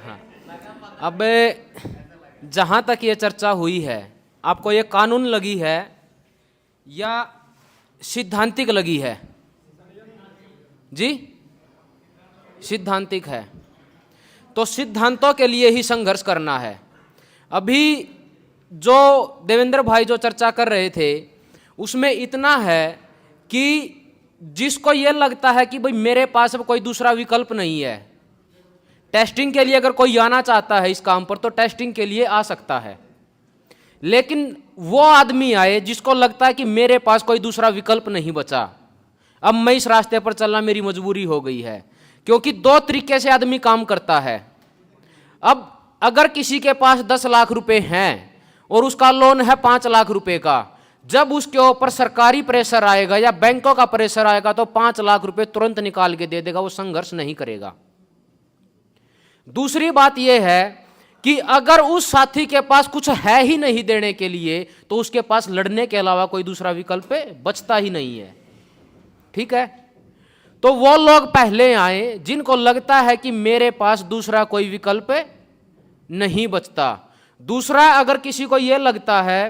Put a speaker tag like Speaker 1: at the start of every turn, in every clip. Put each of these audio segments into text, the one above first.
Speaker 1: हाँ, अब जहाँ तक ये चर्चा हुई है, आपको ये कानून लगी है या सिद्धांतिक लगी है? जी, सिद्धांतिक है। तो सिद्धांतों के लिए ही संघर्ष करना है। अभी जो देवेंद्र भाई जो चर्चा कर रहे थे उसमें इतना है कि जिसको ये लगता है कि भाई मेरे पास अब कोई दूसरा विकल्प नहीं है, टेस्टिंग के लिए अगर कोई आना चाहता है इस काम पर तो टेस्टिंग के लिए आ सकता है, लेकिन वो आदमी आए जिसको लगता है कि मेरे पास कोई दूसरा विकल्प नहीं बचा, अब मैं इस रास्ते पर चलना मेरी मजबूरी हो गई है। क्योंकि दो तरीके से आदमी काम करता है। अब अगर किसी के पास 10 लाख रुपए हैं और उसका लोन है 5 लाख रुपए का, जब उसके ऊपर सरकारी प्रेशर आएगा या बैंकों का प्रेशर आएगा तो 5 लाख रुपए तुरंत निकाल के दे देगा, वो संघर्ष नहीं करेगा। दूसरी बात यह है कि अगर उस साथी के पास कुछ है ही नहीं देने के लिए तो उसके पास लड़ने के अलावा कोई दूसरा विकल्प बचता ही नहीं है। ठीक है, तो वो लोग पहले आए जिनको लगता है कि मेरे पास दूसरा कोई विकल्प नहीं बचता। दूसरा, अगर किसी को यह लगता है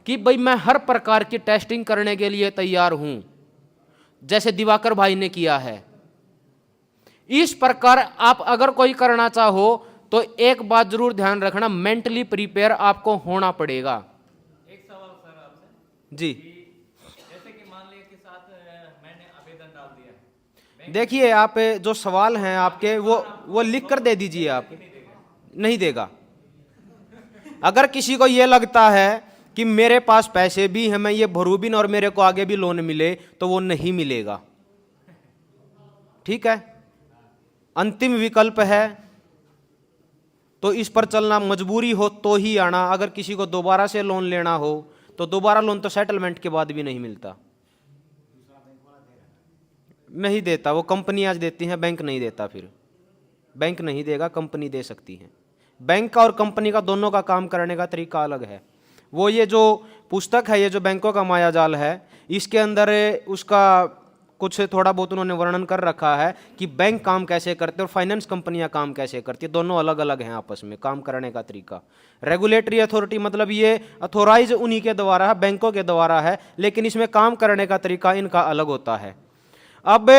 Speaker 1: कि भाई मैं हर प्रकार की टेस्टिंग करने के लिए तैयार हूं, जैसे दिवाकर भाई ने किया है, इस प्रकार आप अगर कोई करना चाहो तो एक बात जरूर ध्यान रखना, मेंटली प्रिपेयर आपको होना पड़ेगा।
Speaker 2: एक सवाल सर आपसे
Speaker 1: जी,
Speaker 2: जैसे कि मान लिया कि साथ मैंने आवेदन डाल दिया,
Speaker 1: देखिए आप जो सवाल हैं आपके वो लिख कर दे दीजिए। आप नहीं देगा। अगर किसी को ये लगता है कि मेरे पास पैसे भी हैं, मैं ये भरू भी ना और मेरे को आगे भी लोन मिले, तो वो नहीं मिलेगा। ठीक है, अंतिम विकल्प है तो इस पर चलना, मजबूरी हो तो ही आना। अगर किसी को दोबारा से लोन लेना हो तो दोबारा लोन तो सेटलमेंट के बाद भी नहीं मिलता, नहीं देता। वो कंपनी आज देती है, बैंक नहीं देता। फिर बैंक नहीं देगा, कंपनी दे सकती है। बैंक का और कंपनी का दोनों का काम करने का तरीका अलग है। वो ये जो पुस्तक है, ये जो बैंकों का मायाजाल है, इसके अंदर उसका कुछ थोड़ा बहुत उन्होंने वर्णन कर रखा है कि बैंक काम कैसे करते और फाइनेंस कंपनियां काम कैसे करती है। दोनों अलग अलग हैं आपस में काम करने का तरीका। रेगुलेटरी अथॉरिटी मतलब ये अथोराइज उन्हीं के द्वारा है, बैंकों के द्वारा है, लेकिन इसमें काम करने का तरीका इनका अलग होता है। अब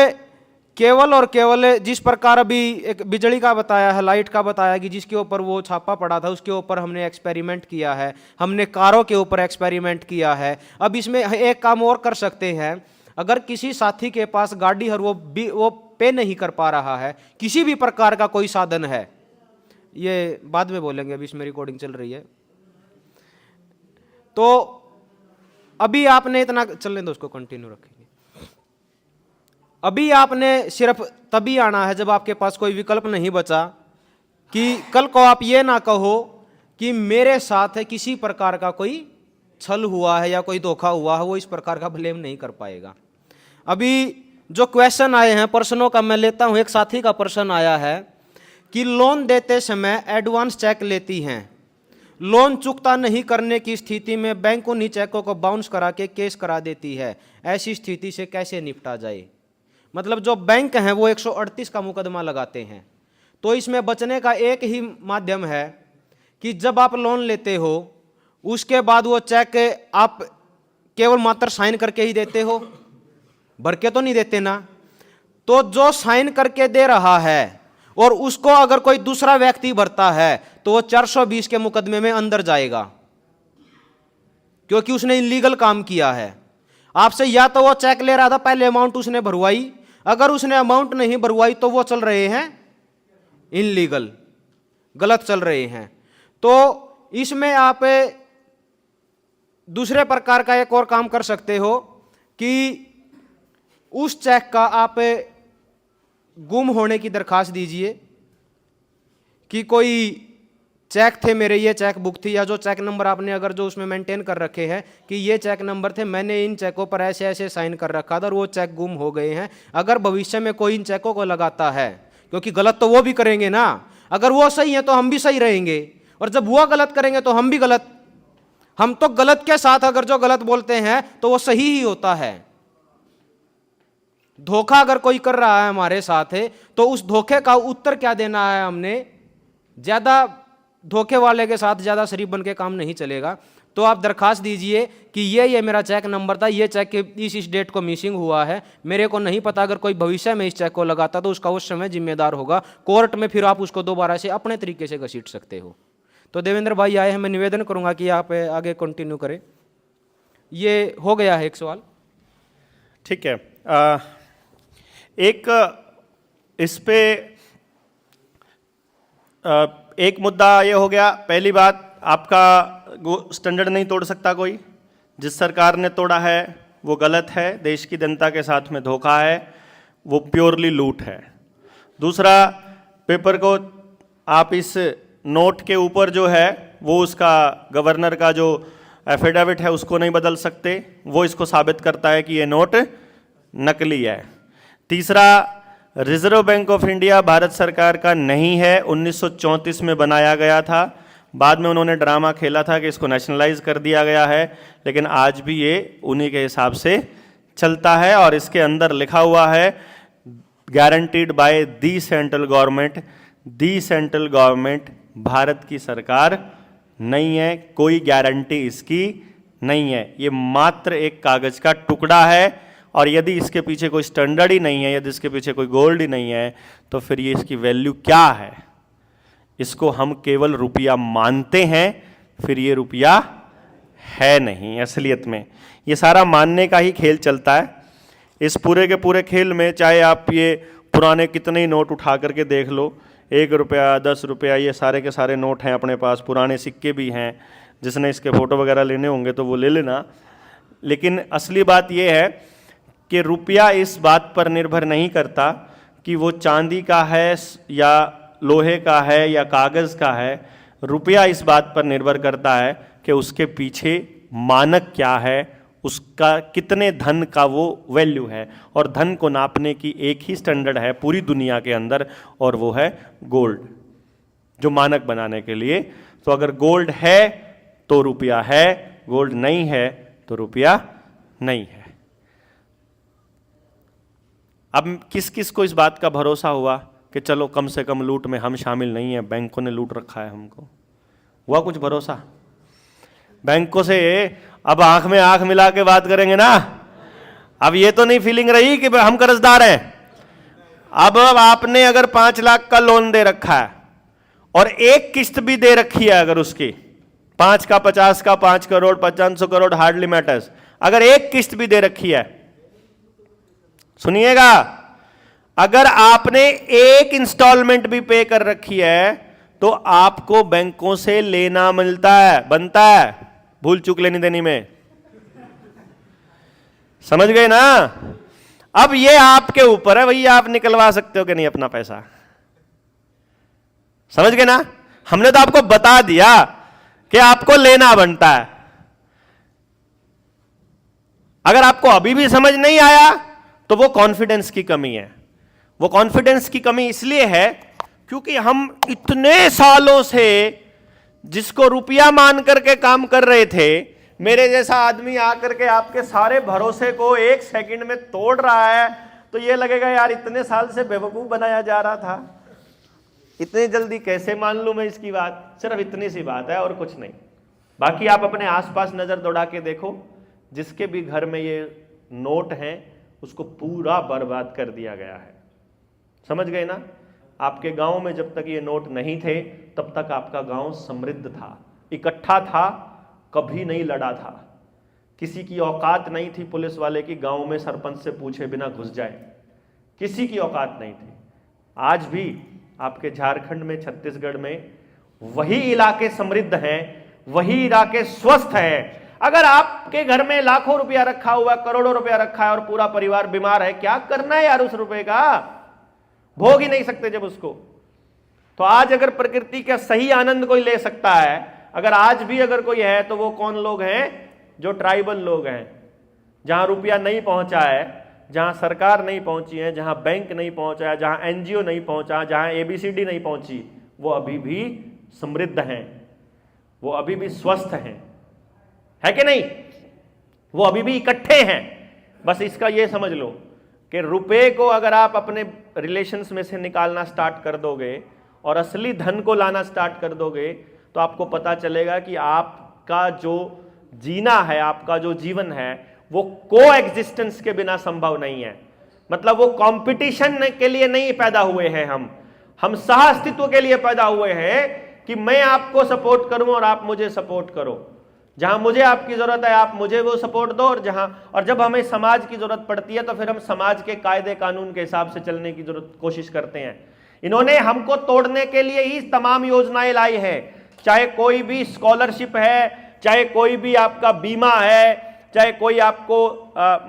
Speaker 1: केवल और केवल जिस प्रकार अभी एक बिजली का बताया है, लाइट का बताया कि जिसके ऊपर वो छापा पड़ा था, उसके ऊपर हमने एक्सपेरिमेंट किया है, हमने कारों के ऊपर एक्सपेरिमेंट किया है। अब इसमें एक काम और कर सकते हैं, अगर किसी साथी के पास गाड़ी है और वो पे नहीं कर पा रहा है, किसी भी प्रकार का कोई साधन है, ये बाद में बोलेंगे, अभी इसमें रिकॉर्डिंग चल रही है, तो अभी आपने इतना चलने दो, उसको कंटिन्यू रखेंगे। अभी आपने सिर्फ तभी आना है जब आपके पास कोई विकल्प नहीं बचा, कि कल को आप ये ना कहो कि मेरे साथ किसी प्रकार का कोई छल हुआ है या कोई धोखा हुआ है, वो इस प्रकार का ब्लेम नहीं कर पाएगा। अभी जो क्वेश्चन आए हैं, प्रश्नों का मैं लेता हूं। एक साथी का प्रश्न आया है कि लोन देते समय एडवांस चेक लेती हैं, लोन चुकता नहीं करने की स्थिति में बैंक उन्हीं चेकों को बाउंस करा के केस करा देती है, ऐसी स्थिति से कैसे निपटा जाए। मतलब जो बैंक हैं वो 138 का मुकदमा लगाते हैं। तो इसमें बचने का एक ही माध्यम है कि जब आप लोन लेते हो उसके बाद वो चेक आप केवल मात्र साइन करके ही देते हो, भर के तो नहीं देते ना। तो जो साइन करके दे रहा है और उसको अगर कोई दूसरा व्यक्ति भरता है तो वो 420 के मुकदमे में अंदर जाएगा, क्योंकि उसने इलीगल काम किया है। आपसे या तो वो चेक ले रहा था, पहले अमाउंट उसने भरवाई, अगर उसने अमाउंट नहीं भरवाई तो वो चल रहे हैं इनलीगल, गलत चल रहे हैं। तो इसमें आप दूसरे प्रकार का एक और काम कर सकते हो कि उस चेक का आप गुम होने की दरखास्त दीजिए कि कोई चेक थे मेरे, ये चेक बुक थी, या जो चेक नंबर आपने अगर जो उसमें मेंटेन कर रखे हैं कि ये चेक नंबर थे, मैंने इन चेकों पर ऐसे ऐसे साइन कर रखा था और वो चेक गुम हो गए हैं। अगर भविष्य में कोई इन चेकों को लगाता है, क्योंकि गलत तो वो भी करेंगे ना, अगर वो सही है तो हम भी सही रहेंगे, और जब वो गलत करेंगे तो हम भी गलत। हम तो गलत के साथ अगर जो गलत बोलते हैं तो वो सही ही होता है। धोखा अगर कोई कर रहा है हमारे साथ है तो उस धोखे का उत्तर क्या देना है हमने, ज़्यादा धोखे वाले के साथ ज़्यादा शरीफ बन के काम नहीं चलेगा। तो आप दरखास्त दीजिए कि ये मेरा चेक नंबर था, ये चेक के इस डेट को मिसिंग हुआ है, मेरे को नहीं पता, अगर कोई भविष्य में इस चेक को लगाता तो उसका उस समय जिम्मेदार होगा। कोर्ट में फिर आप उसको दोबारा से अपने तरीके से घसीट सकते हो। तो देवेंद्र भाई आए हैं, मैं निवेदन करूंगा कि आप आगे कंटिन्यू करें। ये हो गया है एक सवाल।
Speaker 3: ठीक है। एक इस पे एक मुद्दा ये हो गया। पहली बात, आपका स्टैंडर्ड नहीं तोड़ सकता कोई। जिस सरकार ने तोड़ा है वो गलत है, देश की जनता के साथ में धोखा है, वो प्योरली लूट है। दूसरा, पेपर को आप इस नोट के ऊपर जो है वो उसका गवर्नर का जो एफिडेविट है उसको नहीं बदल सकते, वो इसको साबित करता है कि ये नोट नकली है। तीसरा, reserve bank of India Bharat सरकार का नहीं है, 1934 में बनाया गया था, बाद में उन्होंने ड्रामा खेला था कि इसको नेशनलाइज कर दिया गया है, लेकिन आज भी ये उन्हीं के हिसाब से चलता है और इसके अंदर लिखा हुआ है guaranteed by the central government. The central government Bharat की सरकार नहीं है, कोई गारंटी इसकी नहीं है, ये मात्र एक कागज का टुकड़ा है। और यदि इसके पीछे कोई स्टैंडर्ड ही नहीं है, यदि इसके पीछे कोई गोल्ड ही नहीं है, तो फिर ये इसकी वैल्यू क्या है? इसको हम केवल रुपया मानते हैं, फिर ये रुपया है नहीं असलियत में। ये सारा मानने का ही खेल चलता है। इस पूरे के पूरे खेल में चाहे आप ये पुराने कितने ही नोट उठा करके देख लो, 1 रुपया, 10 रुपया, ये सारे के सारे नोट हैं अपने पास, पुराने सिक्के भी हैं, जिसने इसके फ़ोटो वगैरह लेने होंगे तो वो ले लेना। लेकिन असली बात ये है कि रुपया इस बात पर निर्भर नहीं करता कि वो चांदी का है या लोहे का है या कागज़ का है। रुपया इस बात पर निर्भर करता है कि उसके पीछे मानक क्या है, उसका कितने धन का वो वैल्यू है। और धन को नापने की एक ही स्टैंडर्ड है पूरी दुनिया के अंदर, और वो है गोल्ड, जो मानक बनाने के लिए। तो अगर गोल्ड है तो रुपया है, गोल्ड नहीं है तो रुपया नहीं है। अब किस किस को इस बात का भरोसा हुआ कि चलो कम से कम लूट में हम शामिल नहीं हैं, बैंकों ने लूट रखा है हमको? हुआ कुछ भरोसा? बैंकों से अब आंख में आंख मिला के बात करेंगे ना। अब ये तो नहीं फीलिंग रही कि हम कर्जदार हैं। अब आपने अगर 5 लाख का लोन दे रखा है और एक किस्त भी दे रखी है, अगर उसकी 5 का, 50 का, 5 करोड़, 500 करोड़, हार्डली मैटर्स, अगर एक किस्त भी दे रखी है, सुनिएगा, अगर आपने एक इंस्टॉलमेंट भी पे कर रखी है तो आपको बैंकों से लेना बनता है भूल चूक लेनी देनी में। समझ गए ना? अब ये आपके ऊपर है, भैया आप निकलवा सकते हो कि नहीं अपना पैसा। समझ गए ना? हमने तो आपको बता दिया कि आपको लेना बनता है। अगर आपको अभी भी समझ नहीं आया तो वो कॉन्फिडेंस की कमी है। वो कॉन्फिडेंस की कमी इसलिए है क्योंकि हम इतने सालों से जिसको रुपया मान करके काम कर रहे थे, मेरे जैसा आदमी आकर के आपके सारे भरोसे को 1 सेकंड में तोड़ रहा है, तो ये लगेगा यार इतने साल से बेवकूफ बनाया जा रहा था, इतनी जल्दी कैसे मान लूं मैं इसकी बात। सिर्फ इतनी सी बात है और कुछ नहीं। बाकी आप अपने आसपास नजर दौड़ा के देखो, जिसके भी घर में ये नोट हैं उसको पूरा बर्बाद कर दिया गया है। समझ गए ना? आपके गांव में जब तक ये नोट नहीं थे तब तक आपका गांव समृद्ध था, इकट्ठा था, कभी नहीं लड़ा था। किसी की औकात नहीं थी पुलिस वाले की गांव में सरपंच से पूछे बिना घुस जाए, किसी की औकात नहीं थी। आज भी आपके झारखंड में, छत्तीसगढ़ में वही इलाके समृद्ध हैं, वही इलाके स्वस्थ हैं। अगर आपके घर में लाखों रुपया रखा हुआ, करोड़ों रुपया रखा है और पूरा परिवार बीमार है, क्या करना है यार उस रुपए का? भोग ही नहीं सकते जब उसको। तो आज अगर प्रकृति का सही आनंद कोई ले सकता है, अगर आज भी अगर कोई है, तो वो कौन लोग हैं? जो ट्राइबल लोग हैं, जहां रुपया नहीं पहुंचा है, जहां सरकार नहीं पहुंची है, जहां बैंक नहीं पहुंचा है, जहां एनजीओ नहीं पहुंचा, जहां एबीसीडी नहीं पहुंची, वो अभी भी समृद्ध हैं, वो अभी भी स्वस्थ हैं, है कि नहीं? वो अभी भी इकट्ठे हैं। बस इसका ये समझ लो कि रुपए को अगर आप अपने रिलेशंस में से निकालना स्टार्ट कर दोगे और असली धन को लाना स्टार्ट कर दोगे तो आपको पता चलेगा कि आपका जो जीना है, आपका जो जीवन है, वो को एग्जिस्टेंस के बिना संभव नहीं है। मतलब वो कंपटीशन के लिए नहीं पैदा हुए हैं, हम सह अस्तित्व के लिए पैदा हुए हैं कि मैं आपको सपोर्ट करूं और आप मुझे सपोर्ट करो। जहां मुझे आपकी जरूरत है आप मुझे वो सपोर्ट दो, और जब हमें समाज की जरूरत पड़ती है तो फिर हम समाज के कायदे कानून के हिसाब से चलने की कोशिश करते हैं। इन्होंने हमको तोड़ने के लिए ही तमाम योजनाएं लाई है, चाहे कोई भी स्कॉलरशिप है, चाहे कोई भी आपका बीमा है, चाहे कोई आपको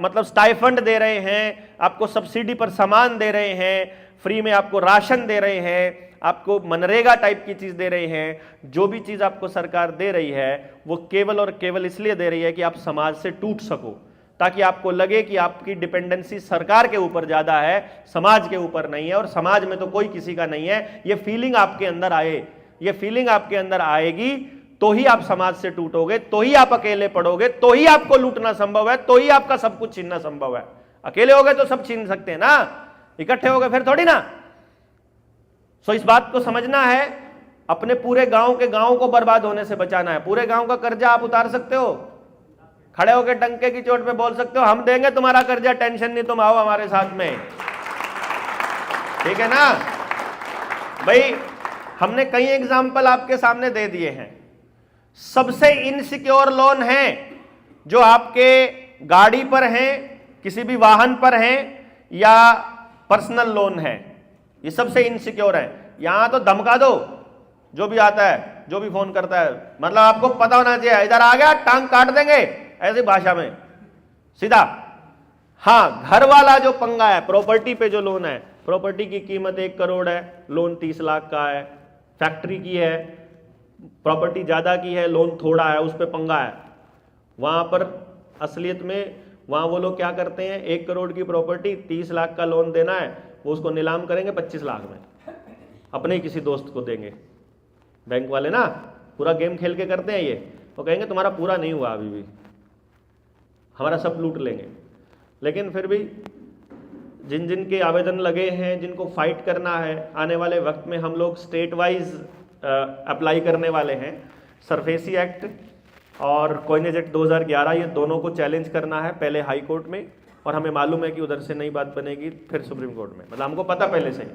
Speaker 3: मतलब स्टाइफंड दे रहे हैं, आपको सब्सिडी पर सामान दे रहे हैं, फ्री में आपको राशन दे रहे हैं, आपको मनरेगा टाइप की चीज दे रहे हैं। जो भी चीज आपको सरकार दे रही है वो केवल और केवल इसलिए दे रही है कि आप समाज से टूट सको, ताकि आपको लगे कि आपकी डिपेंडेंसी सरकार के ऊपर ज्यादा है, समाज के ऊपर नहीं है, और समाज में तो कोई किसी का नहीं है। ये फीलिंग आपके अंदर आए, ये फीलिंग आपके अंदर आएगी तो ही आप समाज से टूटोगे, तो ही आप अकेले पड़ोगे, तो ही आपको लूटना संभव है, तो ही आपका सब कुछ छीनना संभव है। अकेले हो गए तो सब छीन सकते हैं ना, इकट्ठे हो गए फिर थोड़ी ना। सो इस बात को समझना है, अपने पूरे गांव के गांव को बर्बाद होने से बचाना है। पूरे गांव का कर्जा आप उतार सकते हो, खड़े होकर डंके की चोट पे बोल सकते हो हम देंगे तुम्हारा कर्जा, टेंशन नहीं, तुम आओ हमारे साथ में, ठीक है ना भाई। हमने कई एग्जाम्पल आपके सामने दे दिए हैं। सबसे इनसिक्योर लोन है जो आपके गाड़ी पर हैं, किसी भी वाहन पर हैं, या पर्सनल लोन है, ये सबसे इनसिक्योर है। यहां तो धमका दो जो भी आता है, जो भी फोन करता है, मतलब आपको पता होना चाहिए इधर आ गया टांग काट देंगे, ऐसी भाषा में सीधा। हाँ, घर वाला जो पंगा है, प्रॉपर्टी पे जो लोन है, प्रॉपर्टी की कीमत 1 करोड़ है, लोन 30 लाख का है, फैक्ट्री की है, प्रॉपर्टी ज्यादा की है, लोन थोड़ा है, उस पर पंगा है। वहां पर असलियत में वहां वो लोग क्या करते हैं, 1 करोड़ की प्रॉपर्टी 30 लाख का लोन देना है, वो उसको नीलाम करेंगे 25 लाख में, अपने ही किसी दोस्त को देंगे। बैंक वाले ना पूरा गेम खेल के करते हैं ये, वो कहेंगे तुम्हारा पूरा नहीं हुआ अभी भी, हमारा सब लूट लेंगे। लेकिन फिर भी जिन जिन के आवेदन लगे हैं, जिनको फाइट करना है, आने वाले वक्त में हम लोग स्टेट वाइज अप्लाई करने वाले हैं। सरफेसी एक्ट और कॉइनेज एक्ट 2011, ये दोनों को चैलेंज करना है, पहले हाई कोर्ट में, और हमें मालूम है कि उधर से नई बात बनेगी फिर सुप्रीम कोर्ट में, मतलब हमको पता पहले से ही।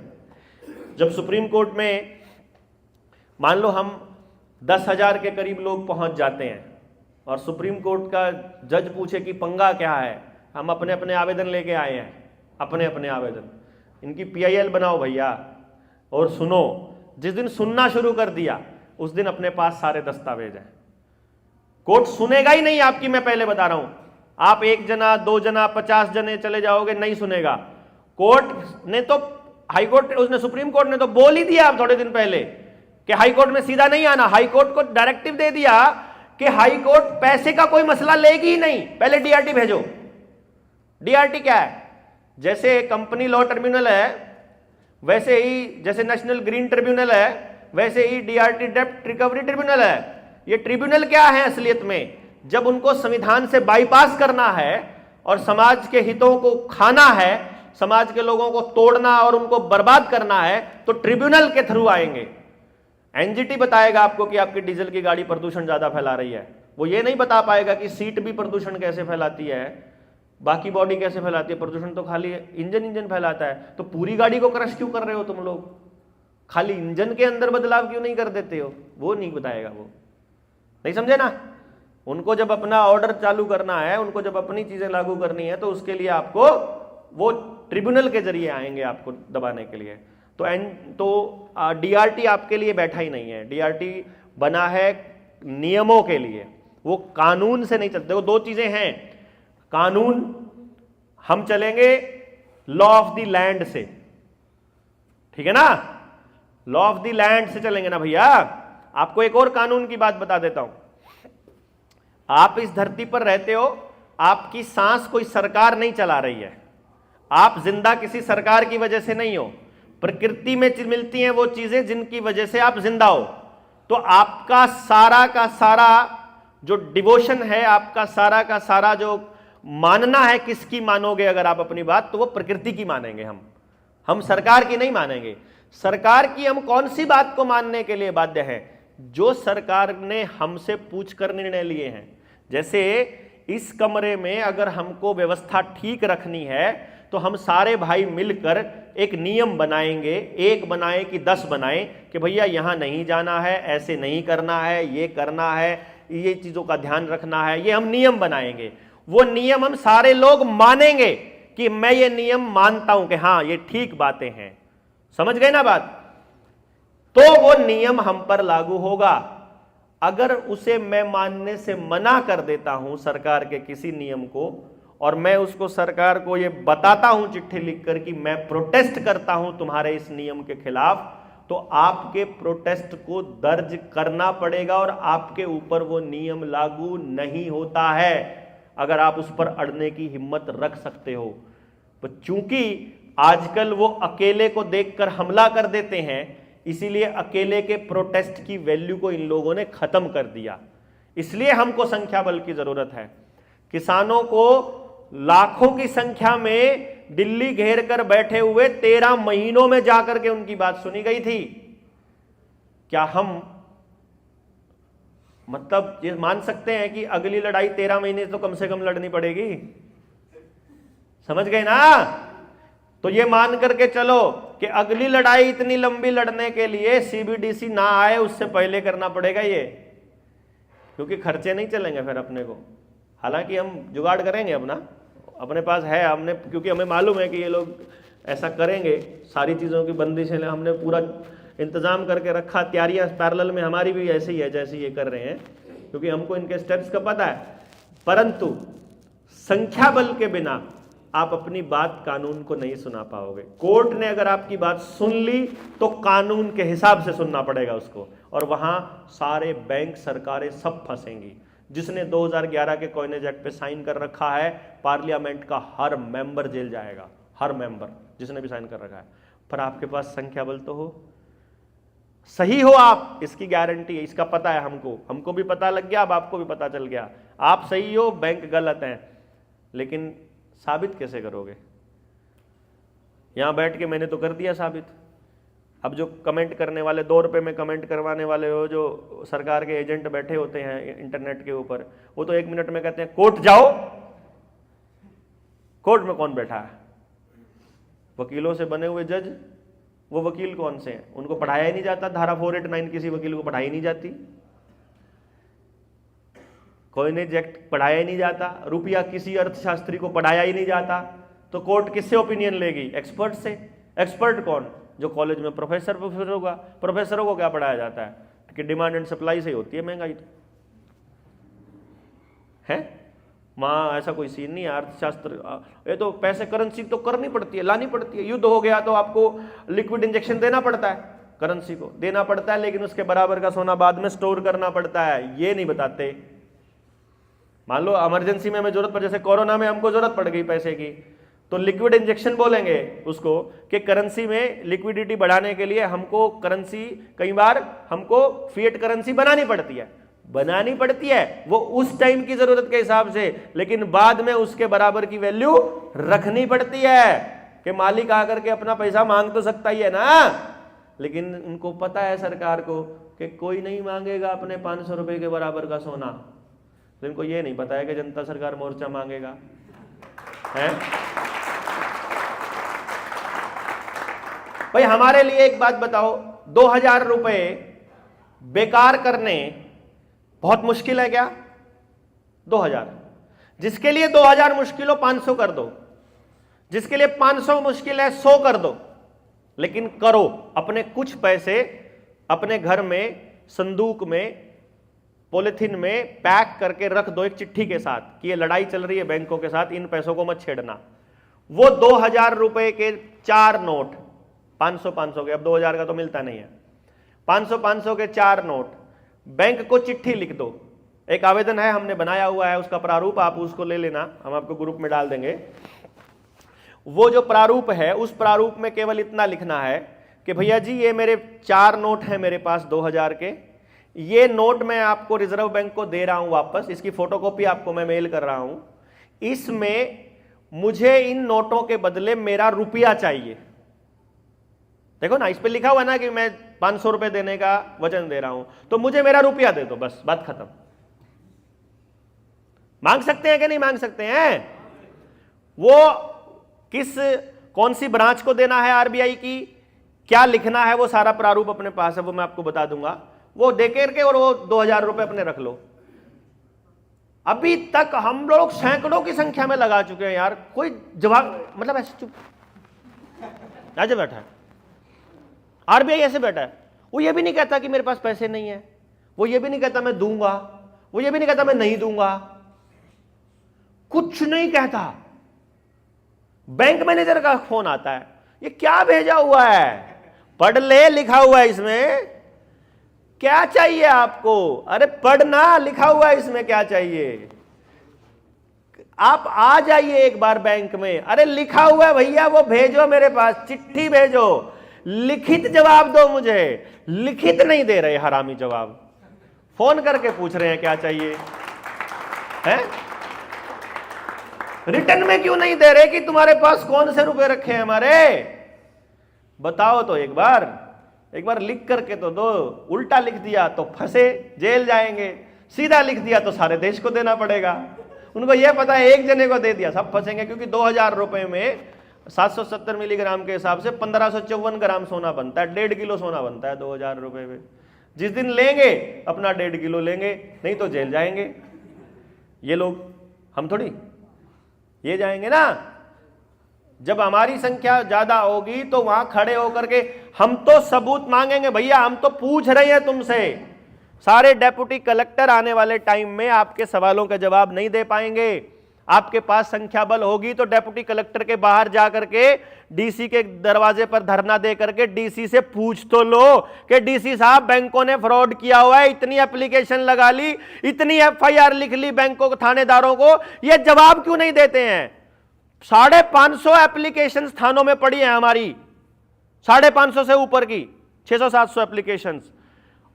Speaker 3: जब सुप्रीम कोर्ट में मान लो हम 10,000 के करीब लोग पहुंच जाते हैं और सुप्रीम कोर्ट का जज पूछे कि पंगा क्या है, हम अपने अपने आवेदन लेके आए हैं, अपने अपने आवेदन, इनकी PIL बनाओ भैया, और सुनो। जिस दिन सुनना शुरू कर दिया उस दिन अपने पास सारे दस्तावेज हैं। कोर्ट सुनेगा ही नहीं आपकी, मैं पहले बता रहा हूं। आप 1 जना 2 जना 50 जने चले जाओगे, नहीं सुनेगा। कोर्ट ने तो, हाई कोर्ट उसने, सुप्रीम कोर्ट ने तो बोल ही दिया आप थोड़े दिन पहले कि हाई कोर्ट में सीधा नहीं आना। हाई कोर्ट को डायरेक्टिव दे दिया कि हाई कोर्ट पैसे का कोई मसला लेगी ही नहीं, पहले DRT भेजो। DRT क्या है? जैसे कंपनी लॉ ट्रिब्यूनल है, वैसे ही जैसे नेशनल ग्रीन ट्रिब्यूनल है, वैसे ही DRT डेप्ट रिकवरी ट्रिब्यूनल है। ये ट्रिब्यूनल क्या है असलियत में? जब उनको संविधान से बाईपास करना है और समाज के हितों को खाना है, समाज के लोगों को तोड़ना और उनको बर्बाद करना है, तो ट्रिब्यूनल के थ्रू आएंगे। NGT बताएगा आपको कि आपकी डीजल की गाड़ी प्रदूषण ज्यादा फैला रही है, वो ये नहीं बता पाएगा कि सीट भी प्रदूषण कैसे फैलाती है, बाकी बॉडी कैसे फैलाती है। प्रदूषण तो खाली इंजन फैलाता है, तो पूरी गाड़ी को क्रश क्यों कर रहे हो तुम लोग? खाली इंजन के अंदर बदलाव क्यों नहीं कर देते हो? वो नहीं बताएगा, वो नहीं समझे ना। उनको जब अपना ऑर्डर चालू करना है, उनको जब अपनी चीजें लागू करनी है, तो उसके लिए आपको वो ट्रिब्यूनल के जरिए आएंगे आपको दबाने के लिए। तो DRT आपके लिए बैठा ही नहीं है। DRT बना है नियमों के लिए, वो कानून से नहीं चलते। वो 2 चीजें हैं, कानून, हम चलेंगे लॉ ऑफ द लैंड से, ठीक है ना, लॉ ऑफ द लैंड से चलेंगे ना भैया। आपको एक और कानून की बात बता देता हूं। आप इस धरती पर रहते हो, आपकी सांस कोई सरकार नहीं चला रही है, आप जिंदा किसी सरकार की वजह से नहीं हो। प्रकृति में मिलती हैं वो चीजें जिनकी वजह से आप जिंदा हो। तो आपका सारा का सारा जो डिवोशन है, आपका सारा का सारा जो मानना है, किसकी मानोगे अगर आप अपनी बात, तो वो प्रकृति की मानेंगे हम सरकार की नहीं मानेंगे। सरकार की हम कौन सी बात को मानने के लिए बाध्य हैं? जो सरकार ने हमसे पूछकर निर्णय लिए हैं। जैसे इस कमरे में अगर हमको व्यवस्था ठीक रखनी है तो हम सारे भाई मिलकर एक नियम बनाएंगे, एक बनाए कि 10 बनाए कि भैया यहां नहीं जाना है, ऐसे नहीं करना है, ये करना है, ये चीजों का ध्यान रखना है, ये हम नियम बनाएंगे। वो नियम हम सारे लोग मानेंगे कि मैं ये नियम मानता हूं कि हां ये ठीक बातें हैं। समझ गए ना बात? तो वो नियम हम पर लागू होगा। अगर उसे मैं मानने से मना कर देता हूं सरकार के किसी नियम को, और मैं उसको सरकार को ये बताता हूं चिट्ठी लिखकर कि मैं प्रोटेस्ट करता हूं तुम्हारे इस नियम के खिलाफ, तो आपके प्रोटेस्ट को दर्ज करना पड़ेगा और आपके ऊपर वो नियम लागू नहीं होता है, अगर आप उस पर अड़ने की हिम्मत रख सकते हो। तो चूंकि आजकल वो अकेले को देखकर हमला कर देते हैं, इसीलिए अकेले के प्रोटेस्ट की वैल्यू को इन लोगों ने खत्म कर दिया। इसलिए हमको संख्या बल की जरूरत है। किसानों को लाखों की संख्या में दिल्ली घेर कर बैठे हुए 13 महीनों में जाकर के उनकी बात सुनी गई थी। क्या हम मतलब ये मान सकते हैं कि अगली लड़ाई 13 महीने तो कम से कम लड़नी पड़ेगी? समझ गए ना? तो ये मान करके चलो कि अगली लड़ाई इतनी लंबी लड़ने के लिए सीबीडीसी ना आए उससे पहले करना पड़ेगा ये, क्योंकि खर्चे नहीं चलेंगे फिर अपने को। हालांकि हम जुगाड़ करेंगे अपने पास है, हमने, क्योंकि हमें मालूम है कि ये लोग ऐसा करेंगे, सारी चीज़ों की बंदिशें हमने पूरा इंतजाम करके रखा। तैयारियां पैरेलल में हमारी भी ऐसी ही है जैसे ये कर रहे हैं, क्योंकि हमको इनके स्टेप्स का पता है। परंतु संख्या बल के बिना आप अपनी बात कानून को नहीं सुना पाओगे। कोर्ट ने अगर आपकी बात सुन ली तो कानून के हिसाब से सुनना पड़ेगा उसको, और वहां सारे बैंक सरकारें सब फंसेंगी। जिसने 2011 के कॉइनेज एक्ट पे साइन कर रखा है, पार्लियामेंट का हर मेंबर जेल जाएगा, हर मेंबर जिसने भी साइन कर रखा है। पर आपके पास संख्या बल तो हो, सही हो आप, इसकी गारंटी है, इसका पता है हमको भी पता लग गया, अब आपको भी पता चल गया। आप सही हो, बैंक गलत है, लेकिन साबित कैसे करोगे? यहां बैठ के मैंने तो कर दिया साबित। अब जो कमेंट करने वाले, 2 रुपए में कमेंट करवाने वाले हो, जो सरकार के एजेंट बैठे होते हैं इंटरनेट के ऊपर, वो तो 1 मिनट में कहते हैं कोर्ट जाओ। कोर्ट में कौन बैठा है? वकीलों से बने हुए जज। वो वकील कौन से हैं? उनको पढ़ाया ही नहीं जाता। धारा 489 किसी वकील को पढ़ाई नहीं जाती, कॉइनेज एक्ट पढ़ाया ही नहीं जाता, रुपया किसी अर्थशास्त्री को पढ़ाया ही नहीं जाता। तो कोर्ट किससे ओपिनियन लेगी? एक्सपर्ट से। एक्सपर्ट कौन? जो कॉलेज में प्रोफेसर होगा। प्रोफेसरों को क्या पढ़ाया जाता है कि डिमांड एंड सप्लाई से होती है महंगाई, तो है वहां ऐसा कोई सीन नहीं है। अर्थशास्त्र, ये तो पैसे, करेंसी तो करनी पड़ती है, लानी पड़ती है। युद्ध हो गया तो आपको लिक्विड इंजेक्शन देना पड़ता है, करेंसी को देना पड़ता है, लेकिन उसके बराबर का सोना बाद में स्टोर करना पड़ता है। ये नहीं बताते। मान लो इमरजेंसी में हमें जरूरत पड़, जैसे कोरोना में हमको जरूरत पड़ गई पैसे की, तो लिक्विड इंजेक्शन बोलेंगे उसको कि करेंसी में लिक्विडिटी बढ़ाने के लिए हमको करेंसी, कई बार हमको फिएट करेंसी बनानी पड़ती है वो उस टाइम की जरूरत के हिसाब से, लेकिन बाद में उसके बराबर की वैल्यू रखनी पड़ती है कि मालिक आकर के अपना पैसा मांग तो सकता ही है ना, लेकिन उनको पता है सरकार को कि कोई नहीं मांगेगा अपने 500 रुपए के बराबर का सोना। तो इनको ये नहीं पता है कि जनता सरकार मोर्चा मांगेगा, है? भाई हमारे लिए एक बात बताओ, 2000 रुपए बेकार करने बहुत मुश्किल है क्या? 2000, जिसके लिए 2000 मुश्किल हो 500 कर दो, जिसके लिए 500 मुश्किल है 100 कर दो, लेकिन करो। अपने कुछ पैसे अपने घर में संदूक में, पॉलिथीन में पैक करके रख दो एक चिट्ठी के साथ कि ये लड़ाई चल रही है बैंकों के साथ, इन पैसों को मत छेड़ना। वो 2000 रुपए के 4 नोट, 500 के, अब 2000 का तो मिलता नहीं है, 500 के 4 नोट बैंक को चिट्ठी लिख दो। एक आवेदन है, हमने बनाया हुआ है, उसका प्रारूप आप उसको ले लेना, हम आपको ग्रुप में डाल देंगे। वो जो प्रारूप है, उस प्रारूप में केवल इतना लिखना है कि भैया जी ये मेरे 4 नोट हैं मेरे पास 2000 के, ये नोट मैं आपको रिजर्व बैंक को दे रहा हूं वापस, इसकी फोटोकॉपी आपको मैं मेल कर रहा हूं, इसमें मुझे इन नोटों के बदले मेरा रुपया चाहिए। देखो ना, इस पे लिखा हुआ ना कि मैं 500 रुपए देने का वचन दे रहा हूं, तो मुझे मेरा रुपया दे दो, बस बात खत्म। मांग सकते हैं कि नहीं मांग सकते हैं? वो कौन सी ब्रांच को देना है आरबीआई की, क्या लिखना है, वो सारा प्रारूप अपने पास है, वो मैं आपको बता दूंगा। वो दे करके और वो 2000 रुपए अपने रख लो। अभी तक हम लोग सैकड़ों की संख्या में लगा चुके हैं यार, कोई जवाब, मतलब ऐसे चुप ऐसे बैठा है आरबीआई, ऐसे बैठा है। वो ये भी नहीं कहता कि मेरे पास पैसे नहीं है, वो ये भी नहीं कहता मैं दूंगा, वो ये भी नहीं कहता मैं नहीं दूंगा, कुछ नहीं कहता। बैंक मैनेजर का फोन आता है, ये क्या भेजा हुआ है, पढ़ ले, लिखा हुआ है इसमें, क्या चाहिए आपको? अरे पढ़ना, लिखा हुआ है इसमें क्या चाहिए। आप आ जाइए एक बार बैंक में, अरे लिखा हुआ है भैया, वो भेजो मेरे पास, चिट्ठी भेजो, लिखित जवाब दो मुझे। लिखित नहीं दे रहे हरामी जवाब, फोन करके पूछ रहे हैं क्या चाहिए है। रिटर्न में क्यों नहीं दे रहे कि तुम्हारे पास कौन से रुपए रखे हैं हमारे, बताओ तो एक बार लिख करके तो दो। उल्टा लिख दिया तो फंसे, जेल जाएंगे, सीधा लिख दिया तो सारे देश को देना पड़ेगा। उनको यह पता है एक जने को दे दिया सब फंसेंगे, क्योंकि 2000 रुपए में 770 मिलीग्राम के हिसाब से 1554 ग्राम सोना बनता है, 1.5 किलो सोना बनता है 2000 रुपए में। जिस दिन लेंगे अपना 1.5 किलो लेंगे, नहीं तो जेल जाएंगे ये लोग, हम थोड़ी, ये जाएंगे ना। जब हमारी संख्या ज्यादा होगी तो वहां खड़े होकर के हम तो सबूत मांगेंगे, भैया हम तो पूछ रहे हैं तुमसे। सारे डेप्यूटी कलेक्टर आने वाले टाइम में आपके सवालों के जवाब नहीं दे पाएंगे। आपके पास संख्या बल होगी तो डेप्यूटी कलेक्टर के बाहर जाकर के डीसी के दरवाजे पर धरना दे करके डीसी से पूछ तो लो कि डीसी साहब बैंकों ने फ्रॉड किया हुआ है, इतनी एप्लीकेशन लगा ली, इतनी एफआईआर लिख ली बैंकों को, थानेदारों को, ये जवाब क्यों नहीं देते हैं। 550 एप्लीकेशन थानों में पड़ी है हमारी, 550 से ऊपर की 600-700 एप्लीकेशन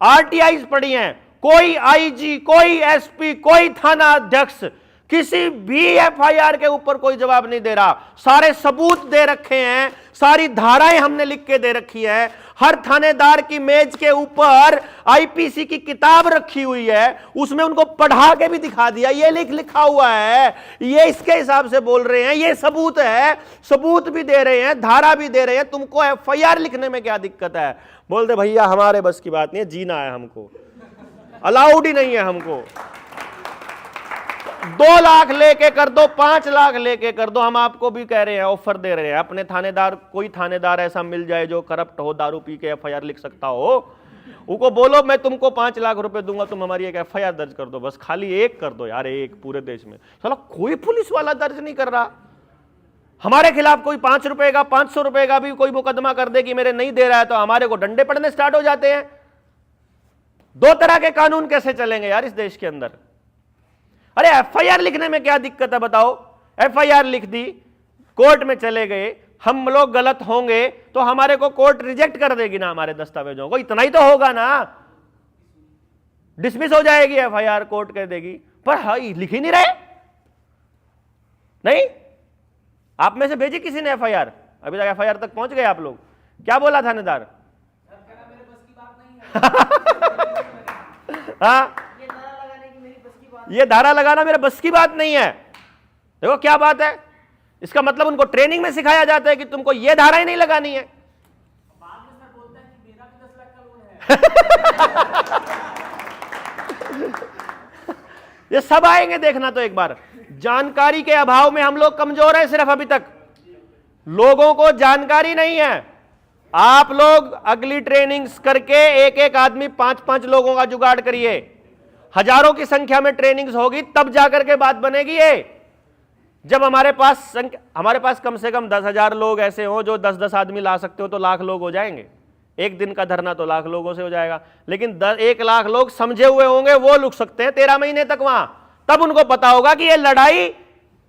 Speaker 3: आरटीआई पड़ी हैं। कोई आईजी, कोई एसपी, कोई थाना अध्यक्ष किसी भी एफआईआर के ऊपर कोई जवाब नहीं दे रहा। सारे सबूत दे रखे हैं, सारी धाराएं हमने लिख के दे रखी है, हर थानेदार की मेज के ऊपर आईपीसी की किताब रखी हुई है, उसमें उनको पढ़ा के भी दिखा दिया, ये लिखा हुआ है, ये इसके हिसाब से बोल रहे हैं, ये सबूत है, सबूत भी दे रहे हैं, धारा भी दे रहे हैं। तुमको एफआईआर लिखने में क्या दिक्कत है? बोलते भैया हमारे बस की बात नहीं है, जीना है हमको, अलाउड ही नहीं है हमको। 2 लाख लेके कर दो, 5 लाख लेके कर दो, हम आपको भी कह रहे हैं, ऑफर दे रहे हैं। अपने थानेदार, कोई थानेदार ऐसा मिल जाए जो करप्ट हो, दारू पी के एफआईआर लिख सकता हो, उनको बोलो मैं तुमको 5 लाख रुपए दूंगा, तुम हमारी एक एफआईआर दर्ज कर दो, बस खाली एक कर दो यार, एक पूरे देश में। साला कोई पुलिस वाला दर्ज नहीं कर रहा। हमारे खिलाफ कोई 5 रुपए का, 500 रुपए का भी कोई मुकदमा कर दे कि मेरे नहीं दे रहा है, तो हमारे को डंडे पड़ने स्टार्ट हो जाते हैं। 2 तरह के कानून कैसे चलेंगे यार इस देश के अंदर? अरे एफआईआर लिखने में क्या दिक्कत है बताओ? एफआईआर लिख दी, कोर्ट में चले गए, हम लोग गलत होंगे तो हमारे को कोर्ट रिजेक्ट कर देगी ना हमारे दस्तावेजों को, इतना ही तो होगा ना, डिसमिस हो जाएगी एफआईआर, कोर्ट कह देगी। पर हाँ, लिख ही नहीं रहे। नहीं, आप में से भेजी किसी ने एफआईआर? अभी तक एफआईआर तक पहुंच गए आप लोग? क्या बोला थानेदार? हाँ, ये धारा लगाना मेरे बस की बात नहीं है। देखो क्या बात है, इसका मतलब उनको ट्रेनिंग में सिखाया जाता है कि तुमको ये धारा ही नहीं लगानी है।
Speaker 2: बाद में सर बोलता है कि मेरा भी 10 लाख का लोन है।
Speaker 3: ये सब आएंगे देखना तो एक बार। जानकारी के अभाव में हम लोग कमजोर हैं सिर्फ, अभी तक लोगों को जानकारी नहीं है। आप लोग अगली ट्रेनिंग्स करके एक एक आदमी 5-5 लोगों का जुगाड़ करिए, हजारों की संख्या में ट्रेनिंग्स होगी तब जाकर के बात बनेगी। ये जब हमारे पास कम से कम 10,000 लोग ऐसे हो जो 10-10 आदमी ला सकते हो तो लाख लोग हो जाएंगे। एक दिन का धरना तो लाख लोगों से हो जाएगा, लेकिन 1 लाख लोग समझे हुए होंगे, वो रुक सकते हैं 13 महीने तक वहां। तब उनको पता होगा कि ये लड़ाई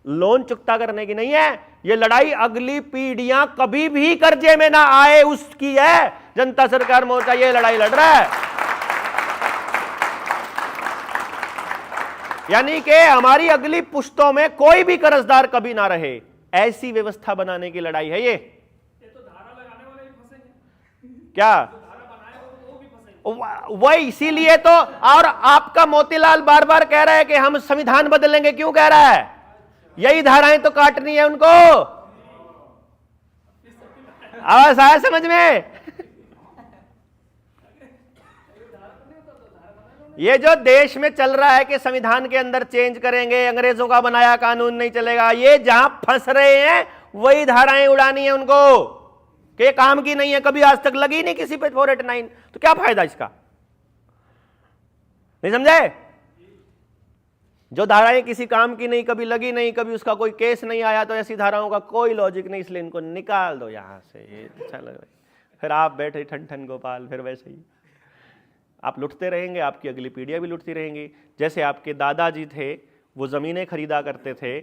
Speaker 3: लोन चुकता करने की नहीं है, ये लड़ाई अगली पीढ़ियां कभी भी कर्जे में ना आए उसकी है। जनता सरकार मोर्चा ये लड़ाई लड़ रहा है, यानी कि हमारी अगली पुश्तों में कोई भी कर्जदार कभी ना रहे, ऐसी व्यवस्था बनाने की लड़ाई है ये।
Speaker 2: तो धारा लगाने वाले भी फंसेंगे।
Speaker 3: क्या वही, इसीलिए तो। और आपका मोतीलाल बार बार कह रहा है कि हम संविधान बदलेंगे, क्यों कह रहा है? यही धाराएं तो काटनी है उनको। आवाज आया समझ में? ये जो देश में चल रहा है कि संविधान के अंदर चेंज करेंगे, अंग्रेजों का बनाया कानून नहीं चलेगा, ये जहां फंस रहे हैं वही धाराएं उड़ानी है उनको, कि काम की नहीं है, कभी आज तक लगी नहीं किसी पे 489, तो क्या फायदा इसका? नहीं समझे? जो धाराएं किसी काम की नहीं, कभी लगी नहीं, कभी उसका कोई केस नहीं आया, तो ऐसी धाराओं का कोई लॉजिक नहीं, इसलिए इनको निकाल दो यहां से। ये अच्छा लग रहा है। फिर आप बैठे ठन ठन गोपाल, फिर वैसे ही आप लुटते रहेंगे, आपकी अगली पीढ़ियां भी लुटती रहेंगी। जैसे आपके दादाजी थे, वो जमीनें खरीदा करते थे,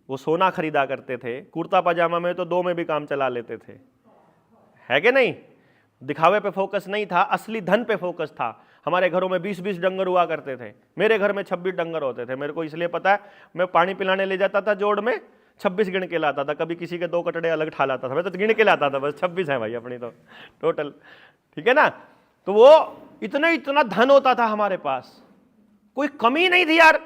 Speaker 3: वो सोना खरीदा करते थे, कुर्ता पजामा में तो 2 में भी काम चला लेते थे, है कि नहीं? दिखावे पे फोकस नहीं था, असली धन पे फोकस था। हमारे घरों में 20-20 डंगर हुआ करते थे, मेरे घर में 26 डंगर होते थे। मेरे को इसलिए पता है, मैं पानी पिलाने ले जाता था जोड़ में, 26 गिन के लाता था, कभी किसी के 2 कटड़े अलग ठा लाता था, मैं तो गिन के लाता था, बस 26 है भाई अपनी तो टोटल, ठीक है ना? तो वो इतना धन होता था हमारे पास, कोई कमी नहीं थी यार,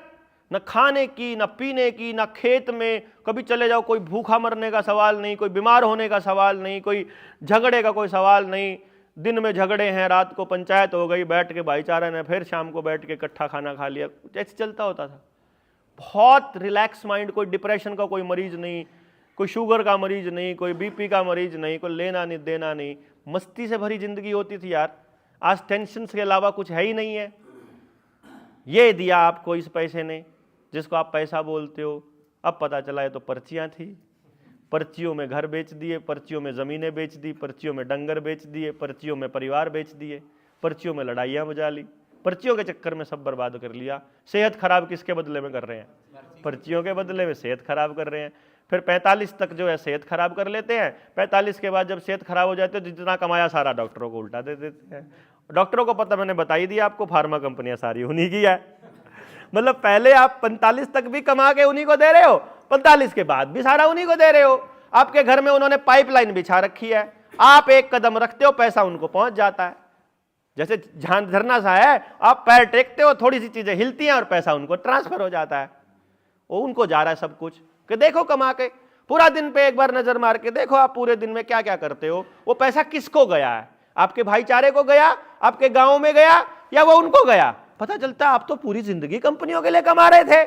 Speaker 3: न खाने की, न पीने की, न खेत में कभी चले जाओ कोई भूखा मरने का सवाल नहीं, कोई बीमार होने का सवाल नहीं, कोई झगड़े का कोई सवाल नहीं। दिन में झगड़े हैं, रात को पंचायत हो गई, बैठ के भाईचारा ने फिर शाम को बैठ के इकट्ठा खाना खा लिया, ऐसे चलता होता था। बहुत रिलैक्स माइंड, कोई डिप्रेशन का कोई मरीज नहीं, कोई शुगर का मरीज नहीं, कोई बीपी का मरीज नहीं, कोई लेना नहीं देना नहीं, मस्ती से भरी जिंदगी होती थी यार। आज टेंशन के अलावा कुछ है ही नहीं है। ये दिया आपको इस पैसे ने, जिसको आप पैसा बोलते हो, अब पता चला है तो पर्चियां थी, पर्चियों में घर बेच दिए, पर्चियों में ज़मीनें बेच दी, पर्चियों में डंगर बेच दिए, पर्चियों में परिवार बेच दिए, पर्चियों में लड़ाइयाँ बुझा ली, पर्चियों के चक्कर में सब बर्बाद कर लिया। सेहत खराब किसके बदले में कर रहे हैं? पर्चियों के बदले में सेहत खराब कर रहे हैं। फिर 45 तक जो है सेहत खराब कर लेते हैं, 45 के बाद जब सेहत खराब हो जाती है तो जितना कमाया सारा डॉक्टरों को उल्टा दे देते हैं। डॉक्टरों को पता, मैंने बताई दिया आपको, फार्मा कंपनियां सारी उन्हीं की है। मतलब पहले आप 45 तक भी कमा के उन्हीं को दे रहे हो, 45 के बाद भी सारा उन्हीं को दे रहे हो। आपके घर में उन्होंने पाइपलाइन बिछा रखी है, आप एक कदम रखते हो पैसा उनको पहुंच जाता है। जैसे झरना सा है, आप पैर टेकते हो, थोड़ी सी चीजें हिलती हैं और पैसा उनको ट्रांसफर हो जाता है। वो उनको जा रहा है सब कुछ, कि देखो कमा के पूरा दिन पे एक बार नजर मार के देखो आप पूरे दिन में क्या क्या करते हो। वो पैसा किसको गया है? आपके भाईचारे को गया, आपके गांव में गया, या वो उनको गया? पता चलता है आप तो पूरी जिंदगी कंपनियों के लिए कमा रहे थे।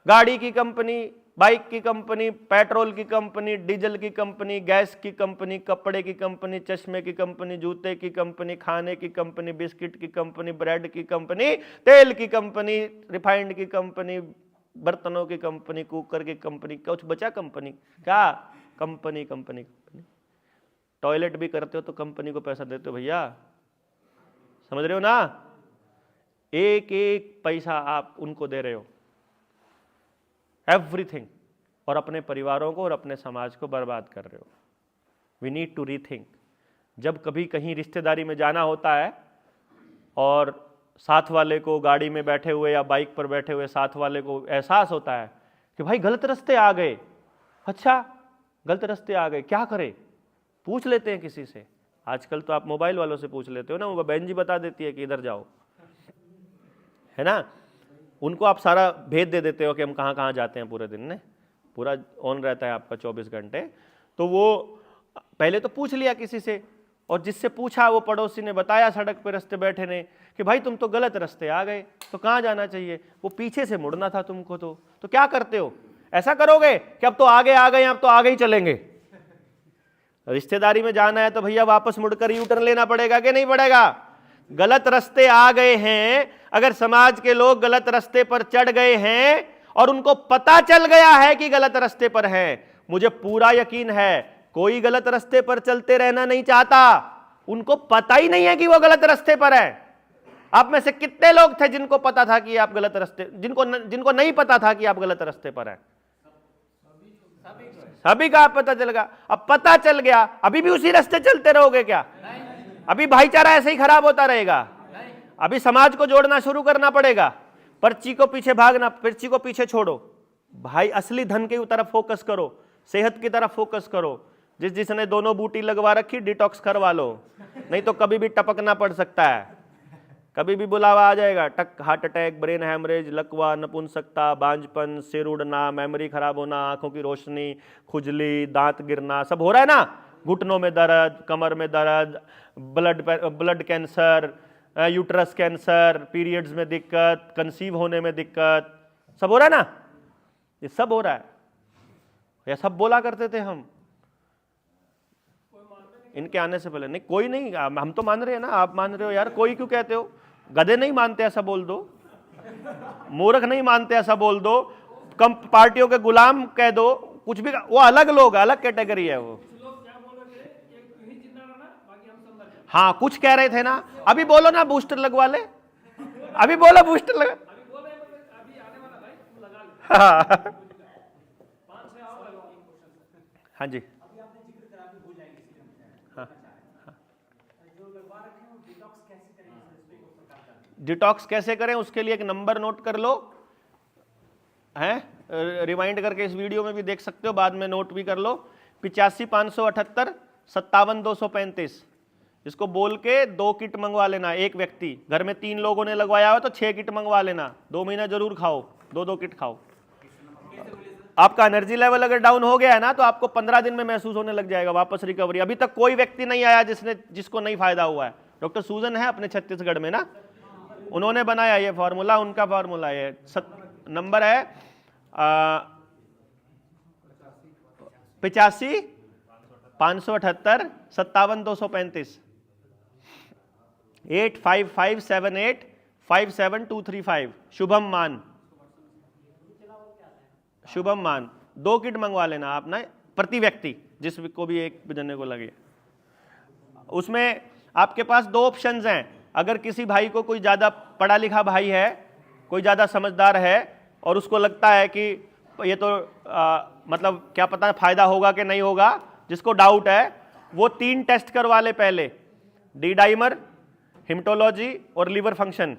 Speaker 3: गाड़ी की कंपनी, बाइक की कंपनी, पेट्रोल की कंपनी, डीजल की कंपनी, गैस की कंपनी, कपड़े की कंपनी, चश्मे की कंपनी, जूते की कंपनी, खाने की कंपनी, बिस्किट की कंपनी, ब्रेड की कंपनी, तेल की कंपनी, रिफाइंड की कंपनी, बर्तनों की कंपनी, कुकर की कंपनी, कुछ बचा कंपनी? क्या कंपनी कंपनी कंपनी। टॉयलेट भी करते हो तो कंपनी को पैसा देते हो भैया, समझ रहे हो ना? एक एक पैसा आप उनको दे रहे हो, एवरीथिंग, और अपने परिवारों को और अपने समाज को बर्बाद कर रहे हो। We need to rethink. जब कभी कहीं रिश्तेदारी में जाना होता है और साथ वाले को, गाड़ी में बैठे हुए या बाइक पर बैठे हुए साथ वाले को एहसास होता है कि भाई गलत रास्ते आ गए, अच्छा गलत रास्ते आ गए, क्या करें? पूछ लेते हैं किसी से। आजकल तो आप मोबाइल वालों से पूछ लेते हो ना, वो बहन जी बता देती है कि इधर जाओ, है ना? उनको आप सारा भेद दे देते हो कि हम कहाँ कहाँ जाते हैं पूरे दिन में, पूरा ऑन रहता है आपका 24 घंटे। तो वो पहले तो पूछ लिया किसी से, और जिससे पूछा वो पड़ोसी ने बताया सड़क पे रास्ते बैठे ने कि भाई तुम तो गलत रास्ते आ गए, तो कहाँ जाना चाहिए? वो पीछे से मुड़ना था तुमको। तो क्या करते हो? ऐसा करोगे कि अब तो आगे आ गए, अब तो आगे ही चलेंगे। रिश्तेदारी में जाना है तो भैया वापस मुड़कर यू टर्न लेना पड़ेगा कि नहीं पड़ेगा? गलत रास्ते आ गए हैं, अगर समाज के लोग गलत रास्ते पर चढ़ गए हैं और उनको पता चल गया है कि गलत रास्ते पर हैं, मुझे पूरा यकीन है कोई गलत रास्ते पर चलते रहना नहीं चाहता। उनको पता ही नहीं है कि वो गलत रास्ते पर है। आप में से कितने लोग थे जिनको पता था कि आप गलत रास्ते, जिनको नहीं पता था कि आप गलत रास्ते पर हैं? सभी का पता चल गया। अब पता चल गया, अभी भी उसी रास्ते चलते रहोगे क्या? अभी भाईचारा ऐसे ही खराब होता रहेगा? अभी समाज को जोड़ना शुरू करना पड़ेगा। पर्ची को पीछे भागना, पर्ची को पीछे छोड़ो भाई, असली धन की तरफ फोकस करो, सेहत की तरफ फोकस करो, जिसने दोनों बूटी लगवा रखी डिटॉक्स करवा लो, नहीं तो कभी भी टपकना पड़ सकता है, कभी भी बुलावा आ जाएगा, टक, हार्ट अटैक, ब्रेन हैमरेज, लकवा, नपुंसकता, बांझपन, सिर उड़ना, मेमोरी खराब होना, आंखों की रोशनी, खुजली, दांत गिरना, सब हो रहा है ना, घुटनों में दर्द, कमर में दर्द, blood cancer, uterus cancer, periods में दिक्कत, कंसीव होने में दिक्कत, सब हो रहा है ना, ये सब हो रहा है, या सब बोला करते थे हम इनके आने से पहले। नहीं कोई नहीं, हम तो मान रहे हैं ना, आप मान रहे हो यार, कोई क्यों कहते हो, गधे नहीं मानते ऐसा बोल दो, मूर्ख नहीं मानते ऐसा बोल दो, कम पार्टियों के गुलाम कह दो, कुछ भी, वो अलग लोग, अलग कैटेगरी है वो। हाँ कुछ कह रहे थे ना, अभी बोलो ना बूस्टर लगवा ले, अभी बोलो बूस्टर लगा, हाँ हाँ जी, डिटॉक्स कैसे करें उसके लिए एक नंबर नोट कर लो, हैं रिवाइंड करके इस वीडियो में भी देख सकते हो, बाद में नोट भी कर लो, 85,578 57,235, इसको बोल के 2 किट मंगवा लेना, एक व्यक्ति, घर में 3 लोगों ने लगवाया हो तो 6 किट मंगवा लेना, 2 महीना जरूर खाओ, 2-2 किट खाओ। आपका एनर्जी लेवल अगर डाउन हो गया है ना तो आपको 15 दिन में महसूस होने लग जाएगा वापस रिकवरी। अभी तक कोई व्यक्ति नहीं आया जिसको नहीं फायदा हुआ है। डॉक्टर सूजन है अपने छत्तीसगढ़ में ना, उन्होंने बनाया ये फॉर्मूला, उनका फॉर्मूला है, नंबर है 85,578 57,235 8557857235। शुभम मान 2 किट मंगवा लेना आप ना, प्रति व्यक्ति, जिसको भी एक जने को लगे। उसमें आपके पास 2 ऑप्शंस हैं, अगर किसी भाई को, कोई ज़्यादा पढ़ा लिखा भाई है, कोई ज़्यादा समझदार है और उसको लगता है कि ये तो मतलब क्या पता फायदा होगा कि नहीं होगा, जिसको डाउट है वो 3 टेस्ट करवा ले पहले, डी डाइमर, हिमेटोलॉजी और लीवर फंक्शन।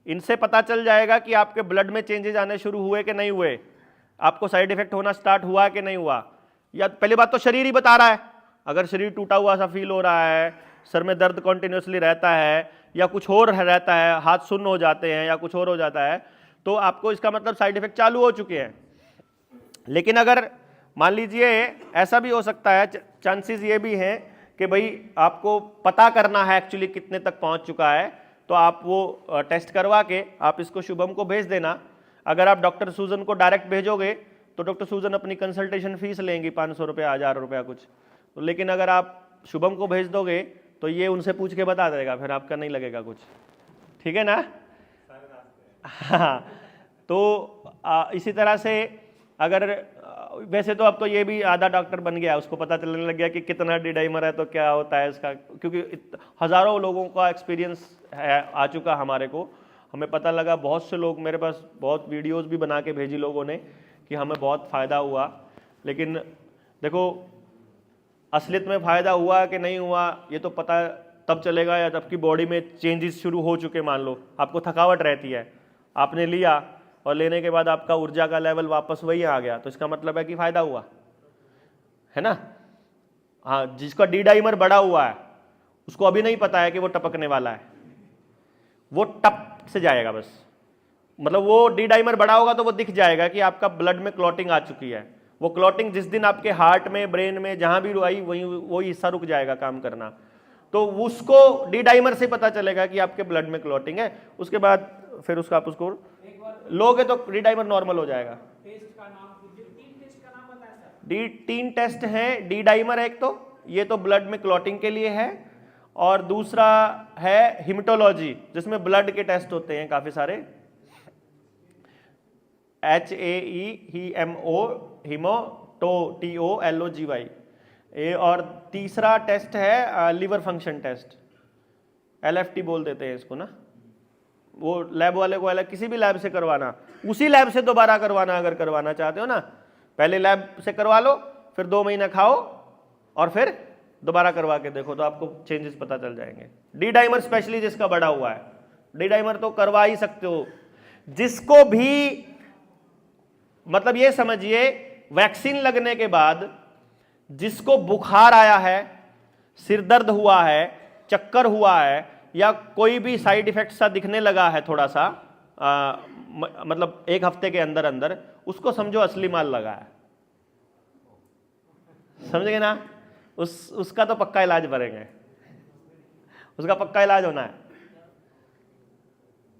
Speaker 3: इनसे पता चल जाएगा कि आपके ब्लड में चेंजेस आने शुरू हुए कि नहीं हुए, आपको साइड इफेक्ट होना स्टार्ट हुआ कि नहीं हुआ। या पहली बात तो शरीर ही बता रहा है, अगर शरीर टूटा हुआ सा फील हो रहा है, सर में दर्द कॉन्टिन्यूसली रहता है या कुछ और रहता है, हाथ सुन्न हो जाते हैं या कुछ और हो जाता है, तो आपको इसका मतलब साइड इफेक्ट चालू हो चुके हैं। लेकिन अगर मान लीजिए ऐसा भी हो सकता है, चांसेस ये भी हैं कि भाई आपको पता करना है एक्चुअली कितने तक पहुंच चुका है, तो आप वो टेस्ट करवा के आप इसको शुभम को भेज देना। अगर आप डॉक्टर सूजन को डायरेक्ट भेजोगे तो डॉक्टर सूजन अपनी कंसल्टेशन फीस लेंगी 500 रुपया, 1000 रुपया कुछ, तो लेकिन अगर आप शुभम को भेज दोगे तो ये उनसे पूछ के बता देगा, फिर आपका नहीं लगेगा कुछ, ठीक है ना। हाँ तो इसी तरह से अगर वैसे तो अब तो ये भी आधा डॉक्टर बन गया, उसको पता चलने लग गया कि कितना डी डाइमर है तो क्या होता है इसका, क्योंकि हज़ारों लोगों का एक्सपीरियंस है आ चुका हमारे को, हमें पता लगा, बहुत से लोग मेरे पास बहुत वीडियोस भी बना के भेजी लोगों ने कि हमें बहुत फ़ायदा हुआ। लेकिन देखो असलियत में फ़ायदा हुआ कि नहीं हुआ ये तो पता तब चलेगा या जबकि बॉडी में चेंजेस शुरू हो चुके। मान लो आपको थकावट रहती है, आपने लिया और लेने के बाद आपका ऊर्जा का लेवल वापस वही आ गया, तो इसका मतलब है कि फ़ायदा हुआ है ना। हाँ, जिसका डी डाइमर बढ़ा हुआ है उसको अभी नहीं पता है कि वो टपकने वाला है, वो टप से जाएगा बस, मतलब वो डी डाइमर बढ़ा होगा तो वो दिख जाएगा कि आपका ब्लड में क्लॉटिंग आ चुकी है। वो क्लॉटिंग जिस दिन आपके हार्ट में, ब्रेन में, जहां भी आई वही हिस्सा रुक जाएगा काम करना, तो उसको डी डाइमर से पता चलेगा कि आपके ब्लड में क्लॉटिंग है। उसके बाद फिर उसका आप उसको लोगे तो डी डाइमर नॉर्मल हो जाएगा। तीन टेस्ट हैं डी डाइमर, एक तो ये तो ब्लड में क्लॉटिंग के लिए है, और दूसरा है हिमेटोलॉजी जिसमें ब्लड के टेस्ट होते हैं काफी सारे, HAEMO HEMOTOLOGY ये, और तीसरा टेस्ट है लीवर फंक्शन टेस्ट, LFT बोल देते हैं इसको ना। वो लैब वाले को अलग किसी भी लैब से करवाना, उसी लैब से दोबारा करवाना अगर करवाना चाहते हो ना, पहले लैब से करवा लो, फिर 2 महीना खाओ और फिर दोबारा करवा के देखो तो आपको चेंजेस पता चल जाएंगे। डी डाइमर स्पेशली जिसका बढ़ा हुआ है, डी डाइमर तो करवा ही सकते हो। जिसको भी मतलब ये समझिए वैक्सीन लगने के बाद जिसको बुखार आया है, सिर दर्द हुआ है, चक्कर हुआ है, या कोई भी साइड इफेक्ट सा दिखने लगा है थोड़ा सा, मतलब एक हफ्ते के अंदर अंदर, उसको समझो असली माल लगा है। समझ गए ना? उसका तो पक्का इलाज भरेंगे, उसका पक्का इलाज होना है।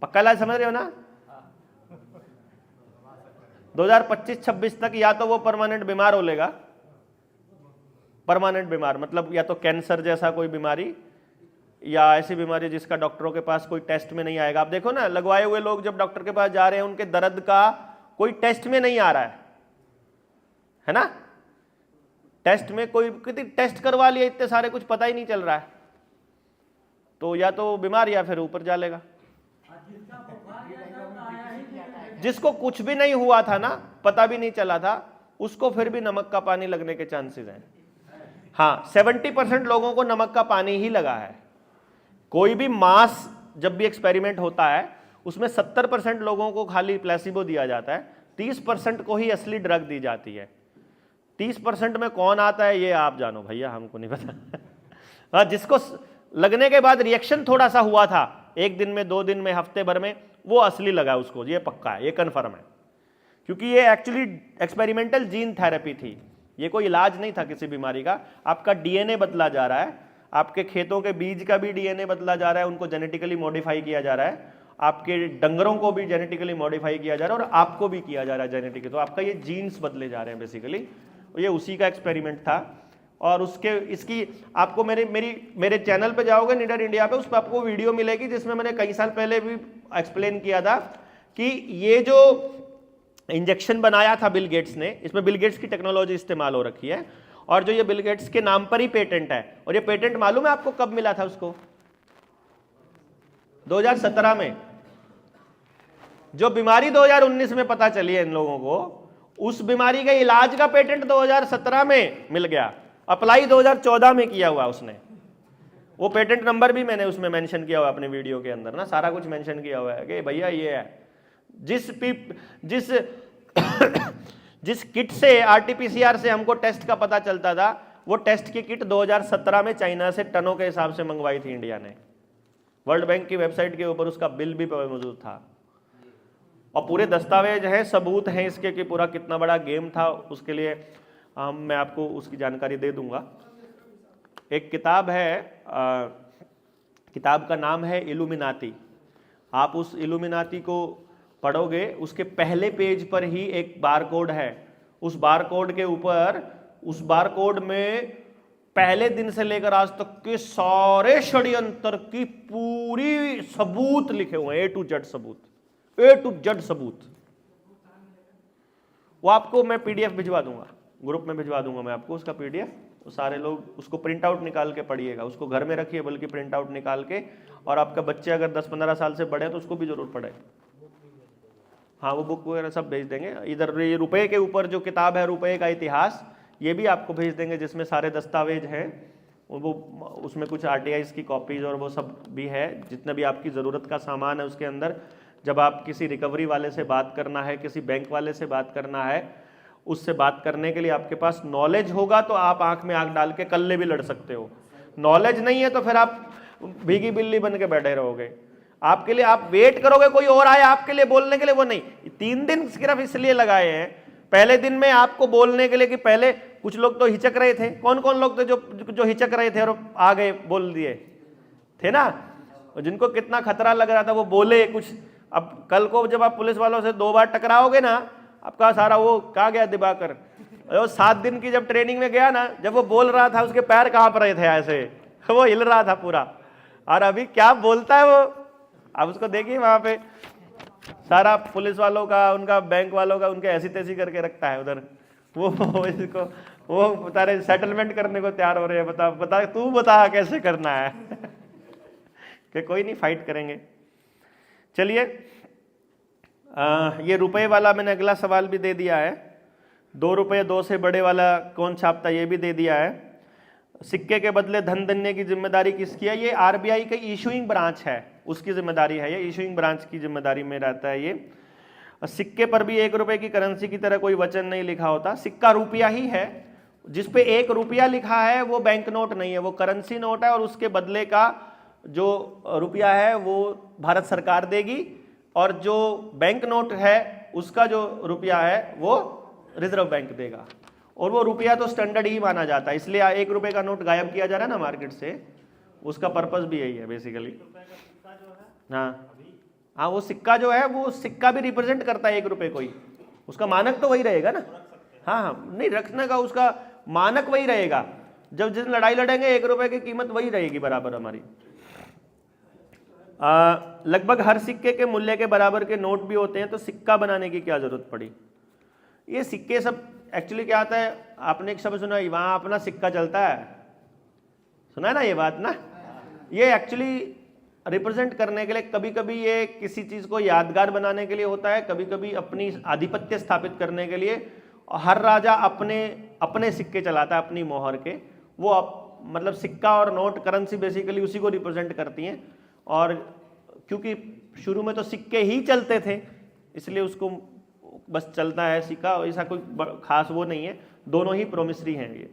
Speaker 3: पक्का इलाज समझ रहे हो ना? 2025-26 तक या तो वो परमानेंट बीमार हो लेगा, परमानेंट बीमार मतलब या तो कैंसर जैसा कोई बीमारी, या ऐसी बीमारी जिसका डॉक्टरों के पास कोई टेस्ट में नहीं आएगा। आप देखो ना, लगवाए हुए लोग जब डॉक्टर के पास जा रहे हैं, उनके दर्द का कोई टेस्ट में नहीं आ रहा है ना? टेस्ट में कोई कितनी टेस्ट करवा लिया, इतने सारे, कुछ पता ही नहीं चल रहा है, तो या तो बीमार या फिर ऊपर जा लेगा। जिसको कुछ भी नहीं हुआ था ना, पता भी नहीं चला था, उसको फिर भी नमक का पानी लगने के चांसेस हैं। हाँ, 70% लोगों को नमक का पानी ही लगा है। कोई भी मास जब भी एक्सपेरिमेंट होता है, उसमें 70% लोगों को खाली प्लेसिबो दिया जाता है, 30% को ही असली ड्रग दी जाती है। 30% में कौन आता है ये आप जानो भैया, हमको नहीं पता। हाँ, जिसको लगने के बाद रिएक्शन थोड़ा सा हुआ था, 1 दिन में, 2 दिन में, हफ्ते भर में, वो असली लगा उसको, ये पक्का है, ये कन्फर्म है। क्योंकि ये एक्चुअली एक्सपेरिमेंटल जीन थेरेपी थी, ये कोई इलाज नहीं था किसी बीमारी का। आपका डीएनए बदला जा रहा है, आपके खेतों के बीज का भी डीएनए बदला जा रहा है, उनको जेनेटिकली मॉडिफाई किया जा रहा है, आपके डंगरों को भी जेनेटिकली मॉडिफाई किया जा रहा है, और आपको भी किया जा रहा है जेनेटिकली। तो आपका ये जीन्स बदले जा रहे हैं बेसिकली। ये उसी का एक्सपेरिमेंट था। और उसके इसकी आपको मेरे चैनल पे जाओगे निडर इंडिया पे, उस पर आपको वीडियो मिलेगी जिसमें मैंने कई साल पहले भी एक्सप्लेन किया था कि ये जो इंजेक्शन बनाया था बिल गेट्स ने, इसमें बिल गेट्स की टेक्नोलॉजी इस्तेमाल हो रखी है, और जो ये बिल गेट्स के नाम पर ही पेटेंट है। और ये पेटेंट मालूम है आपको कब मिला था उसको? 2017 में। जो बीमारी 2019 में पता चली है इन लोगों को, उस बीमारी के इलाज का पेटेंट 2017 में मिल गया। अप्लाई 2014 में किया हुआ उसने। वो पेटेंट नंबर भी मैंने उसमें मेंशन किया हुआ अपने वीडियो के अंदर ना, सारा कुछ मेंशन किया हुआ है कि भैया ये है। जिस किट से आरटीपीसीआर से हमको टेस्ट का पता चलता था, वो टेस्ट की किट 2017 में चाइना से टनों के हिसाब से मंगवाई थी इंडिया ने। वर्ल्ड बैंक की वेबसाइट के ऊपर उसका बिल भी मौजूद था, और पूरे दस्तावेज हैं, सबूत हैं इसके कि पूरा कितना बड़ा गेम था। उसके लिए मैं आपको उसकी जानकारी दे दूंगा। एक किताब है, किताब का नाम है इल्यूमिनाती। आप उस इल्यूमिनाती को पढ़ोगे, उसके पहले पेज पर ही एक बारकोड है। उस बारकोड के ऊपर, उस बारकोड में पहले दिन से लेकर आज तक के सारे षड्यंत्र की पूरी सबूत लिखे हुए हैं, ए टू जेड सबूत, ए टू जेड सबूत। वो आपको मैं पीडीएफ भिजवा दूंगा, ग्रुप में भिजवा दूंगा मैं आपको उसका पीडीएफ। तो सारे लोग उसको प्रिंट आउट निकाल के पढ़िएगा, उसको घर में रखिए, बल्कि प्रिंट आउट निकाल के। और आपका बच्चे अगर 10-15 साल से बड़े हैं तो उसको भी जरूर पढ़े। हाँ, वो बुक वगैरह सब भेज देंगे। इधर ये रुपए के ऊपर जो किताब है, रुपए का इतिहास, ये भी आपको भेज देंगे, जिसमें सारे दस्तावेज हैं। वो उसमें कुछ आरटीआईज की कॉपीज और वो सब भी है, जितना भी आपकी ज़रूरत का सामान है उसके अंदर। जब आप किसी रिकवरी वाले से बात करना है, किसी बैंक वाले से बात करना है, उससे बात करने के लिए आपके पास नॉलेज होगा तो आप आंख में आंख डाल के कल्ले भी लड़ सकते हो। नॉलेज नहीं है तो फिर आप भीगी बिल्ली बन के बैठे रहोगे। आपके लिए आप वेट करोगे कोई और आए आपके लिए बोलने के लिए, वो नहीं। 3 दिन सिर्फ इसलिए लगाए हैं। पहले दिन में आपको बोलने के लिए कि पहले कुछ लोग तो हिचक रहे थे। कौन कौन लोग थे जो हिचक रहे थे और आ गए, बोल दिए थे ना? जिनको कितना खतरा लग रहा था वो बोले कुछ। अब कल को जब आप पुलिस वालों से 2 बार टकराओगे ना, आपका सारा वो कहाँ गया दिवाकर, 7 दिन की जब ट्रेनिंग में गया ना, जब वो बोल रहा था उसके पैर कांप रहे थे, ऐसे वो हिल रहा था पूरा। और अभी क्या बोलता है वो, आप उसको देखिए, वहां पे सारा पुलिस वालों का, उनका बैंक वालों का, उनके ऐसी तैसी करके रखता है उधर। इसको वो बता रहे सेटलमेंट करने को तैयार हो रहे हैं। बता तू बता कैसे करना है। कि कोई नहीं, फाइट करेंगे। चलिए, ये रुपए वाला मैंने अगला सवाल भी दे दिया है। 2 रुपये 2 से बड़े वाला कौन छापता, ये भी दे दिया है। सिक्के के बदले धन देने की जिम्मेदारी किसकी है? ये आरबीआई का इशूइंग ब्रांच है, उसकी जिम्मेदारी है। ये इशूइंग ब्रांच की जिम्मेदारी में रहता है। ये सिक्के पर भी 1 रुपये की करेंसी की तरह कोई वचन नहीं लिखा होता। सिक्का रुपया ही है, जिस पे 1 रुपया लिखा है वो बैंक नोट नहीं है, वो करेंसी नोट है, और उसके बदले का जो रुपया है वो भारत सरकार देगी, और जो बैंक नोट है उसका जो रुपया है वो रिजर्व बैंक देगा। और वो रुपया तो स्टैंडर्ड ही माना जाता है, इसलिए 1 रुपये का नोट गायब किया जा रहा है ना मार्केट से, उसका पर्पस भी यही है बेसिकली। हाँ, वो सिक्का जो है वो सिक्का भी रिप्रेजेंट करता है 1 रुपये को ही, उसका मानक तो वही रहेगा ना। हाँ, नहीं रखने का उसका मानक वही रहेगा। जब जिस लड़ाई लड़ेंगे 1 रुपये की कीमत वही रहेगी बराबर हमारी। लगभग हर सिक्के के मूल्य के बराबर के नोट भी होते हैं, तो सिक्का बनाने की क्या जरूरत पड़ी? ये सिक्के सब एक्चुअली क्या आता है, आपने एक शब्द सुना, वहां अपना सिक्का चलता है, सुना है ना ये बात ना। ये एक्चुअली रिप्रेजेंट करने के लिए, कभी कभी ये किसी चीज को यादगार बनाने के लिए होता है, कभी कभी अपनी आधिपत्य स्थापित करने के लिए। हर राजा अपने सिक्के चलाता है, अपनी मोहर के। वो मतलब सिक्का और नोट, करेंसी बेसिकली उसी को रिप्रेजेंट करती हैं। और क्योंकि शुरू में तो सिक्के ही चलते थे, इसलिए उसको बस चलता है सिक्का, ऐसा कोई खास वो नहीं है, दोनों ही प्रोमिसरी हैं ये।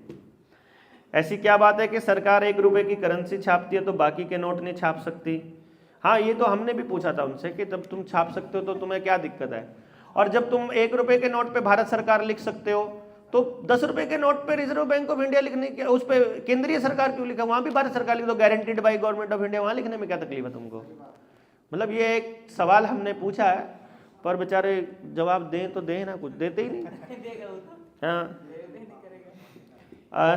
Speaker 3: ऐसी क्या बात है कि सरकार 1 रुपये की करेंसी छापती है तो बाकी के नोट नहीं छाप सकती? हाँ, ये तो हमने भी पूछा था उनसे कि जब तुम छाप सकते हो तो तुम्हें क्या दिक्कत है? और जब तुम 1 रुपये के नोट पे भारत सरकार लिख सकते हो, तो 10 रुपये के नोट पे रिजर्व बैंक ऑफ इंडिया लिखने के, उस पर केंद्रीय सरकार क्यों लिखा? वहां भी भारत सरकार लिख दो, guaranteed by government of India, वहां लिखने में क्या तकलीफ है तुमको? मतलब ये एक सवाल हमने पूछा है, पर बेचारे जवाब दें तो दें ना, कुछ देते ही नहीं। हाँ,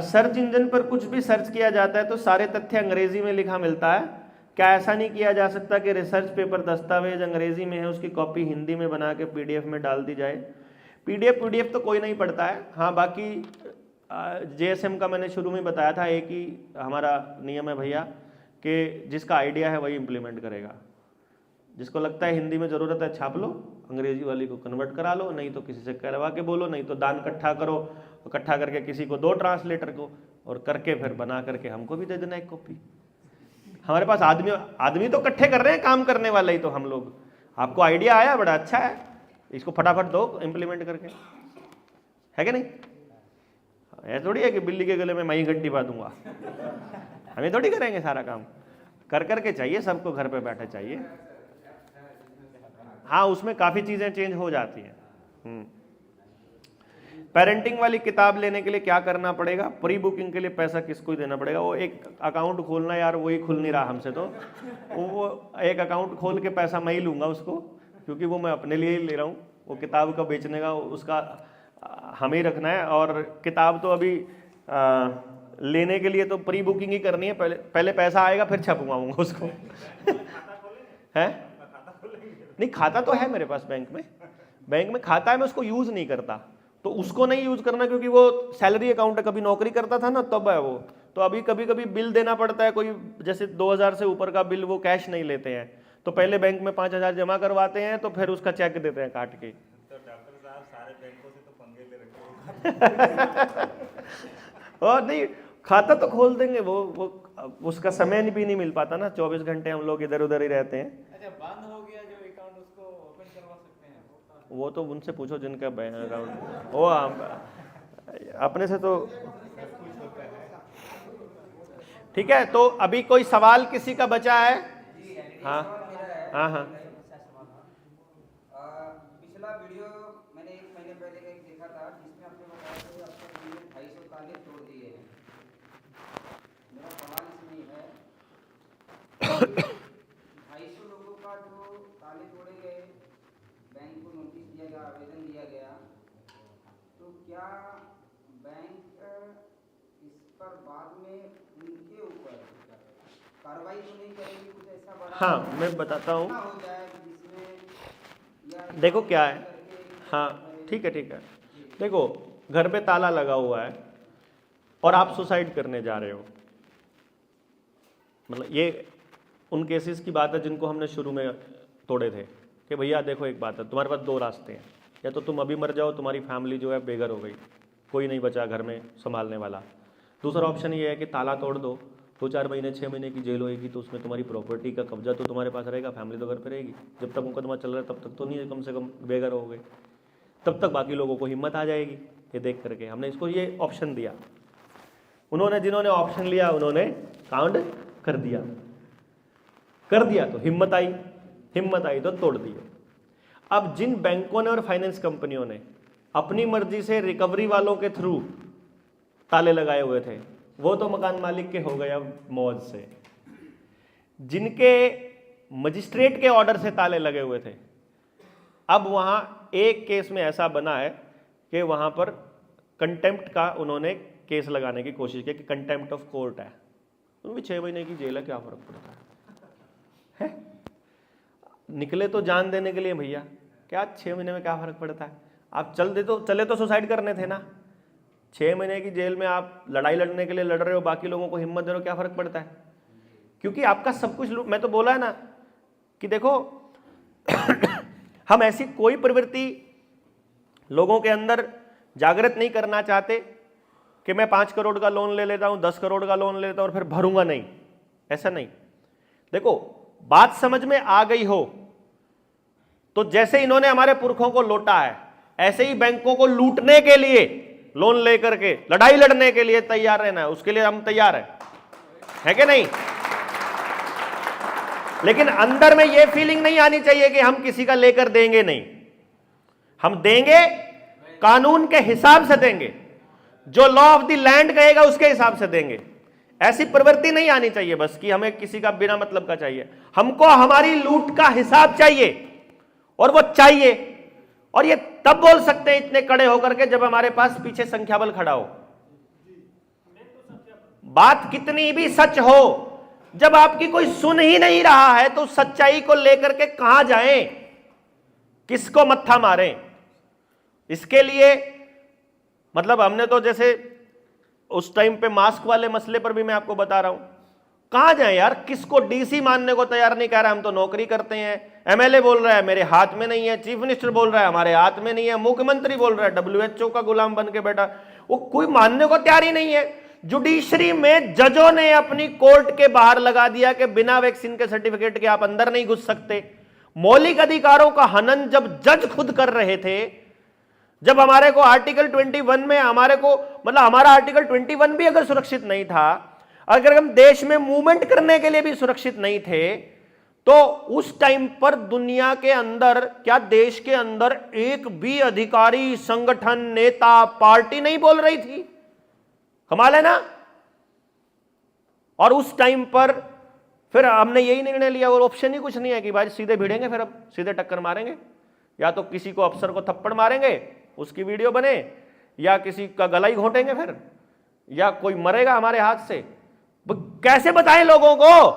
Speaker 3: सर्च इंजन पर कुछ भी सर्च किया जाता है तो सारे तथ्य अंग्रेजी में लिखा मिलता है। क्या ऐसा नहीं किया जा सकता कि रिसर्च पेपर दस्तावेज अंग्रेजी में है, उसकी कॉपी हिंदी में बना के पीडीएफ में डाल दी जाए? पीडीएफ तो कोई नहीं पढ़ता है। हाँ, बाकी जेएसएम का मैंने शुरू में बताया था, एक ही हमारा नियम है भैया कि जिसका आइडिया है वही इम्प्लीमेंट करेगा। जिसको लगता है हिंदी में ज़रूरत है छाप लो, अंग्रेजी वाली को कन्वर्ट करा लो, नहीं तो किसी से करवा के बोलो, नहीं तो दान इकट्ठा करो, इकट्ठा करके किसी को दो ट्रांसलेटर को, और करके फिर बना करके हमको भी दे देना एक कॉपी। हमारे पास आदमी तो इकट्ठे कर रहे हैं, काम करने वाले ही तो हम लोग। आपको आइडिया आया, बड़ा अच्छा है, इसको फटाफट दो इम्प्लीमेंट करके, है कि नहीं? ऐसा थोड़ी है कि बिल्ली के गले में मैं ही घंटी पा दूंगा, हमें थोड़ी करेंगे सारा काम, कर करके चाहिए सबको, घर पे बैठे चाहिए। हाँ, उसमें काफ़ी चीज़ें चेंज हो जाती हैं। पेरेंटिंग वाली किताब लेने के लिए क्या करना पड़ेगा? प्री बुकिंग के लिए पैसा किसको ही देना पड़ेगा? वो एक अकाउंट खोलना, यार वही खुल नहीं रहा हमसे, तो वो एक अकाउंट खोल के पैसा मैं ही लूँगा उसको, क्योंकि वो मैं अपने लिए ही ले रहा हूँ। वो किताब का बेचने का उसका हमें ही रखना है, और किताब तो अभी लेने के लिए तो प्री बुकिंग ही करनी है, पहले पैसा आएगा फिर छपवाऊँगा उसको। है नहीं, खाता तो है मेरे पास बैंक में खाता है, मैं उसको यूज़ नहीं करता। तो उसको नहीं यूज़ करना क्योंकि वो सैलरी अकाउंट है, कभी नौकरी करता था ना तब है वो, तो अभी कभी कभी बिल देना पड़ता है, कोई जैसे 2000 से ऊपर का बिल वो कैश नहीं लेते हैं, तो पहले बैंक में 5000 जमा करवाते हैं, तो फिर उसका चेक देते हैं काट के।
Speaker 4: तो डॉक्टर साहब सारे बैंकों से तो पंगे ले रखे।
Speaker 3: और नहीं, खाता तो खोल देंगे, वो उसका समय भी नहीं मिल पाता ना, 24 घंटे हम लोग इधर उधर ही रहते हैं।
Speaker 2: अच्छा, बंद हो गया जो अकाउंट, उसको ओपन करवा सकते हैं?
Speaker 3: वो तो उनसे पूछो जिनका बैंक अकाउंट, वो अपने से तो ठीक है। तो अभी कोई सवाल किसी का बचा है? हाँ हाँ हाँ,
Speaker 5: पिछला वीडियो मैंने 1 महीने पहले का एक देखा था, जिसमें आपने बताया कि अब तक हमने 250 ताले तोड़ दिए हैं। मेरा सवाल इसमें है 250 लोगों का जो ताले तोड़े गए, बैंक को नोटिस दिया गया, आवेदन दिया गया, तो क्या बैंक इस पर बाद में उनके ऊपर कार्रवाई तो नहीं करेगी? कुछ ऐसा बड़ा
Speaker 3: हाँ मैं बताता हूँ,
Speaker 5: हो जाए जिसमें
Speaker 3: देखो क्या है। हाँ ठीक है देखो, घर पे ताला लगा हुआ है और आप सुसाइड करने जा रहे हो, मतलब ये उन केसेस की बात है जिनको हमने शुरू में तोड़े थे कि भैया देखो एक बात है, तुम्हारे पास 2 रास्ते हैं, या तो तुम अभी मर जाओ, तुम्हारी फैमिली जो है बेघर हो गई, कोई नहीं बचा घर में संभालने वाला। दूसरा ऑप्शन ये है कि ताला तोड़ दो, 2-4 महीने 6 महीने की जेल होएगी, तो उसमें तुम्हारी प्रॉपर्टी का कब्जा तो तुम्हारे पास रहेगा, फैमिली तो घर पे रहेगी। जब तक मुकदमा चल रहा है तब तक तो नहीं, कम से कम बेघर हो गए, तब तक बाकी लोगों को हिम्मत आ जाएगी। ये देख करके हमने इसको ये ऑप्शन दिया, उन्होंने जिन्होंने ऑप्शन लिया उन्होंने काउंट कर दिया तो हिम्मत आई तो तोड़ दिए। अब जिन बैंकों ने और फाइनेंस कंपनियों ने अपनी मर्जी से रिकवरी वालों के थ्रू ताले लगाए हुए थे, वो तो मकान मालिक के हो गए अब मौज से। जिनके मजिस्ट्रेट के ऑर्डर से ताले लगे हुए थे, अब वहां एक केस में ऐसा बना है कि वहां पर कंटेम्प्ट का उन्होंने केस लगाने की कोशिश की कि कंटेम्प्ट ऑफ कोर्ट है, उनमें 6 महीने की जेल है, क्या फर्क पड़ता है? निकले तो जान देने के लिए भैया, क्या 6 महीने में क्या फर्क पड़ता है? आप चले तो सुसाइड करने थे ना, 6 महीने की जेल में आप लड़ाई लड़ने के लिए लड़ रहे हो, बाकी लोगों को हिम्मत दे रहे हो, क्या फर्क पड़ता है? क्योंकि आपका सब कुछ मैं तो बोला है ना कि देखो हम ऐसी कोई प्रवृत्ति लोगों के अंदर जागृत नहीं करना चाहते कि मैं 5 करोड़ का लोन ले लेता हूं, 10 करोड़ का लोन ले लेता हूं और फिर भरूंगा नहीं, ऐसा नहीं। देखो बात समझ में आ गई हो तो जैसे इन्होंने हमारे पुरखों को लूटा है, ऐसे ही बैंकों को लूटने के लिए लोन लेकर के लड़ाई लड़ने के लिए तैयार रहना है, उसके लिए हम तैयार है कि नहीं? लेकिन अंदर में यह फीलिंग नहीं आनी चाहिए कि हम किसी का लेकर देंगे नहीं, हम देंगे कानून के हिसाब से देंगे, जो लॉ ऑफ द लैंड कहेगा उसके हिसाब से देंगे। ऐसी प्रवृत्ति नहीं आनी चाहिए बस कि हमें किसी का बिना मतलब का चाहिए, हमको हमारी लूट का हिसाब चाहिए और वो चाहिए। और ये तब बोल सकते हैं इतने कड़े होकर के जब हमारे पास पीछे संख्या बल खड़ा हो। बात कितनी भी सच हो, जब आपकी कोई सुन ही नहीं रहा है तो सच्चाई को लेकर के कहां जाएं, किसको मत्था मारें? इसके लिए मतलब हमने तो जैसे उस टाइम पे मास्क वाले मसले पर भी मैं आपको बता रहा हूं, कहां जाए यार, किसको डीसी मानने को तैयार नहीं कह रहा, हम तो नौकरी करते हैं, एमएलए बोल रहा है मेरे हाथ में नहीं है, चीफ मिनिस्टर बोल रहा है हमारे हाथ में नहीं है, मुख्यमंत्री बोल रहा है WHO का गुलाम बन के बैठा, वो कोई मानने को तैयार ही नहीं है। जुडिशरी में जजों ने अपनी कोर्ट के बाहर लगा दिया कि बिना वैक्सीन के सर्टिफिकेट के आप अंदर नहीं घुस सकते। मौलिक अधिकारों का हनन जब जज खुद कर रहे थे, जब हमारे को आर्टिकल 21 में हमारे को मतलब हमारा आर्टिकल 21 भी अगर सुरक्षित नहीं था, अगर हम देश में मूवमेंट करने के लिए भी सुरक्षित नहीं थे, तो उस टाइम पर दुनिया के अंदर क्या देश के अंदर एक भी अधिकारी, संगठन, नेता, पार्टी नहीं बोल रही थी? कमाल है ना। और उस टाइम पर फिर हमने यही निर्णय लिया और ऑप्शन ही कुछ नहीं है कि भाई सीधे भिड़ेंगे, फिर अब सीधे टक्कर मारेंगे, या तो किसी को अफसर को थप्पड़ मारेंगे उसकी वीडियो बने, या किसी का गला ही घोंटेंगे फिर, या कोई मरेगा हमारे हाथ से। कैसे बताएं लोगों को?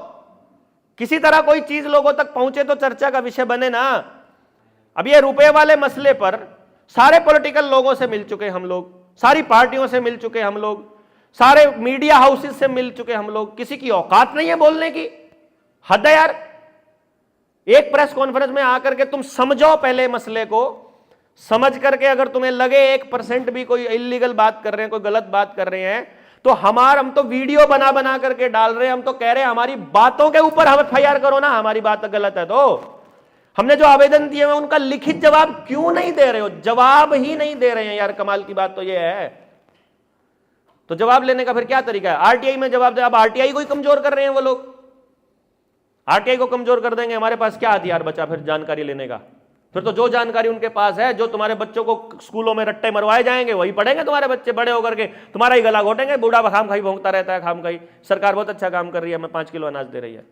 Speaker 3: किसी तरह कोई चीज लोगों तक पहुंचे तो चर्चा का विषय बने ना। अब ये रुपए वाले मसले पर सारे पॉलिटिकल लोगों से मिल चुके हम लोग, सारी पार्टियों से मिल चुके हम लोग, सारे मीडिया हाउसेस से मिल चुके हम लोग, किसी की औकात नहीं है बोलने की। हद है यार। एक प्रेस कॉन्फ्रेंस में आकर के तुम समझो पहले मसले को, समझ करके अगर तुम्हें लगे 1% भी कोई इल्लीगल बात कर रहे हैं, कोई गलत बात कर रहे हैं, तो हम तो वीडियो बना बना करके डाल रहे हैं, हम तो कह रहे हैं हमारी बातों के ऊपर हम FIR करो ना, हमारी बात गलत है तो। हमने जो आवेदन दिए हैं उनका लिखित जवाब क्यों नहीं दे रहे हो? जवाब ही नहीं दे रहे हैं यार, कमाल की बात तो ये है। तो जवाब लेने का फिर क्या तरीका है? RTI में जवाब दे। अब RTI को ही कमजोर कर रहे हैं वो लोग, RTI को कमजोर कर देंगे, हमारे पास क्या हथियार बचा फिर जानकारी लेने का? फिर तो जो जानकारी उनके पास है, जो तुम्हारे बच्चों को स्कूलों में रट्टे मरवाए जाएंगे वही पढ़ेंगे तुम्हारे बच्चे, बड़े होकर के तुम्हारा ही गला घोटेंगे। बूढ़ा खाम खाई भोंकता रहता है, खाम खाई सरकार बहुत अच्छा काम कर रही है, हमें 5 किलो अनाज दे रही है।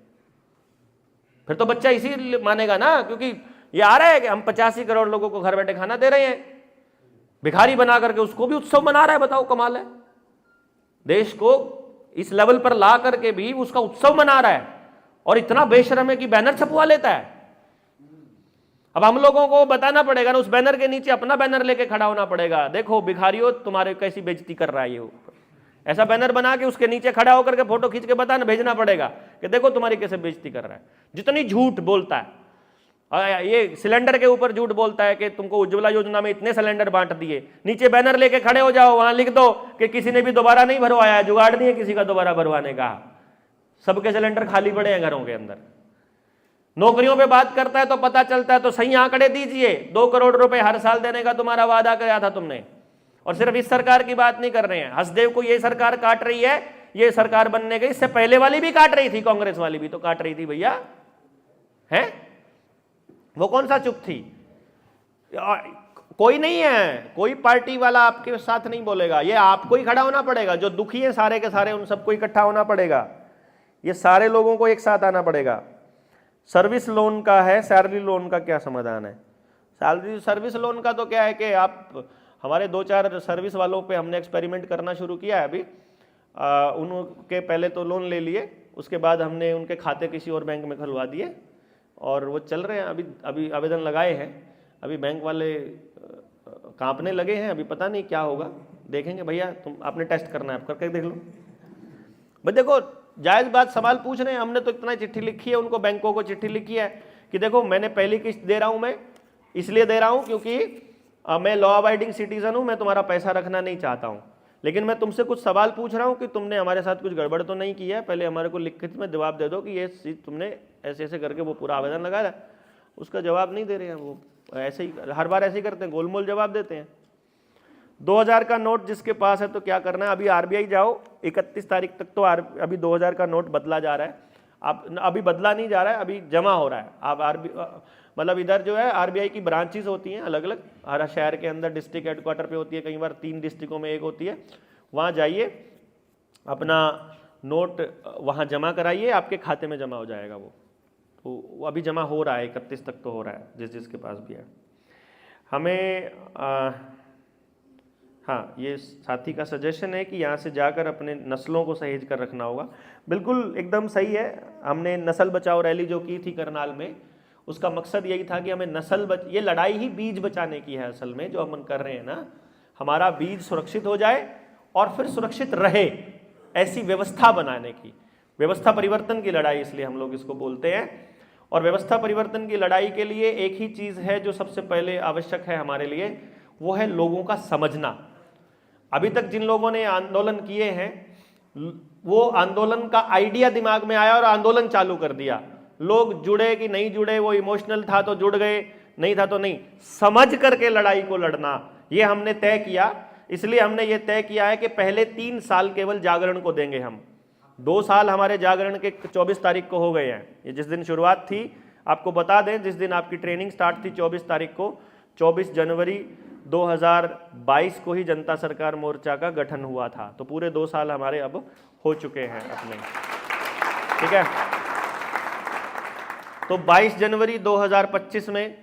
Speaker 3: फिर तो बच्चा इसी मानेगा ना, क्योंकि ये आ रहा है कि हम 85 करोड़ लोगों को घर बैठे खाना दे रहे हैं, भिखारी बना करके उसको भी उत्सव मना रहा है। बताओ, कमाल है। देश को इस लेवल पर ला करके भी उसका उत्सव मना रहा है, और इतना बेशरम है कि बैनर छपवा लेता है। अब हम लोगों को बताना पड़ेगा ना, उस बैनर के नीचे अपना बैनर लेके खड़ा होना पड़ेगा, देखो भिखारियों तुम्हारे कैसी बेइज्जती कर रहा है ये। ऐसा बैनर बना के उसके नीचे खड़ा होकर के फोटो खींच के बताना, भेजना पड़ेगा कि देखो तुम्हारी कैसे बेइज्जती कर रहा है। जितनी झूठ बोलता है, ये सिलेंडर के ऊपर झूठ बोलता है कि तुमको उज्ज्वला योजना में इतने सिलेंडर बांट दिए, नीचे बैनर लेके खड़े हो जाओ, वहां लिख दो कि किसी ने भी दोबारा नहीं भरवाया है, जुगाड़ नहीं है किसी का दोबारा भरवाने का, सबके सिलेंडर खाली पड़े हैं घरों के अंदर। नौकरियों पे बात करता है तो पता चलता है, तो सही आंकड़े दीजिए, 2 करोड़ रुपए हर साल देने का तुम्हारा वादा किया था तुमने, और सिर्फ इस सरकार की बात नहीं कर रहे हैं, हसदेव को ये सरकार काट रही है, ये सरकार बनने गई, इससे पहले वाली भी काट रही थी, कांग्रेस वाली भी तो काट रही थी भैया, है? वो कौन सा चुप थी? कोई नहीं है, कोई पार्टी वाला आपके साथ नहीं बोलेगा, ये आपको ही खड़ा होना पड़ेगा। जो दुखी है सारे के सारे, उन सबको इकट्ठा होना पड़ेगा, ये सारे लोगों को एक साथ आना पड़ेगा। सर्विस लोन का है, सैलरी लोन का क्या समाधान है? सर्विस लोन का तो क्या है कि आप, हमारे 2-4 सर्विस वालों पे हमने एक्सपेरिमेंट करना शुरू किया है अभी। उनके पहले तो लोन ले लिए, उसके बाद हमने उनके खाते किसी और बैंक में खुलवा दिए और वो चल रहे हैं। अभी आवेदन लगाए हैं, अभी बैंक वाले कांपने लगे हैं, अभी पता नहीं क्या होगा, देखेंगे। भैया तुम आपने टेस्ट करना है, आप करके देख लो। भाई देखो, जायज़ बात सवाल पूछ रहे हैं, हमने तो इतना चिट्ठी लिखी है उनको, बैंकों को चिट्ठी लिखी है कि देखो मैंने पहली किस्त दे रहा हूँ, मैं इसलिए दे रहा हूँ क्योंकि मैं लॉ अबाइडिंग सिटीजन हूँ, मैं तुम्हारा पैसा रखना नहीं चाहता हूँ, लेकिन मैं तुमसे कुछ सवाल पूछ रहा हूँ कि तुमने हमारे साथ कुछ गड़बड़ तो नहीं की है, पहले हमारे को लिखित में जवाब दे दो कि ये चीज़ तुमने ऐसे ऐसे करके वो पूरा आवेदन लगाया। उसका जवाब नहीं दे रहे हैं, वो ऐसे ही हर बार ऐसे ही करते हैं, गोलमोल जवाब देते हैं। 2000 का नोट जिसके पास है तो क्या करना है, अभी आरबीआई जाओ, 31 तारीख तक तो अभी 2000 का नोट बदला जा रहा है। आप अभी बदला नहीं जा रहा है, अभी जमा हो रहा है। आप मतलब इधर जो है आरबीआई की ब्रांचेस होती हैं अलग अलग, हर शहर के अंदर डिस्ट्रिक्ट हेडक्वार्टर पे होती है, कई बार 3 डिस्ट्रिक्टों में एक होती है। वहाँ जाइए, अपना नोट वहाँ जमा कराइए, आपके खाते में जमा हो जाएगा वो। तो अभी जमा हो रहा है, 31 तक तो हो रहा है जिसके पास भी है। हमें हाँ, ये साथी का सजेशन है कि यहाँ से जाकर अपने नस्लों को सहेज कर रखना होगा। बिल्कुल एकदम सही है। हमने नस्ल बचाओ रैली जो की थी करनाल में, उसका मकसद यही था कि हमें ये लड़ाई ही बीज बचाने की है असल में, जो हम कर रहे हैं ना, हमारा बीज सुरक्षित हो जाए और फिर सुरक्षित रहे, ऐसी व्यवस्था बनाने की, व्यवस्था परिवर्तन की लड़ाई इसलिए हम लोग इसको बोलते हैं। और व्यवस्था परिवर्तन की लड़ाई के लिए एक ही चीज़ है जो सबसे पहले आवश्यक है हमारे लिए, वो है लोगों का समझना। अभी तक जिन लोगों ने आंदोलन किए हैं, वो आंदोलन का आइडिया दिमाग में आया और आंदोलन चालू कर दिया। लोग जुड़े कि नहीं जुड़े, वो इमोशनल था तो जुड़ गए, नहीं था तो नहीं। समझ करके लड़ाई को लड़ना, ये हमने तय किया। इसलिए हमने ये तय किया है कि पहले 3 साल केवल जागरण को देंगे हम। 2 साल हमारे जागरण के 24 तारीख को हो गए हैं। ये जिस दिन शुरुआत थी, आपको बता दें, जिस दिन आपकी ट्रेनिंग स्टार्ट थी 24 तारीख को, 24 जनवरी 2022 को ही जनता सरकार मोर्चा का गठन हुआ था। तो पूरे 2 साल हमारे अब हो चुके हैं अपने, ठीक है। तो 22 जनवरी 2025 में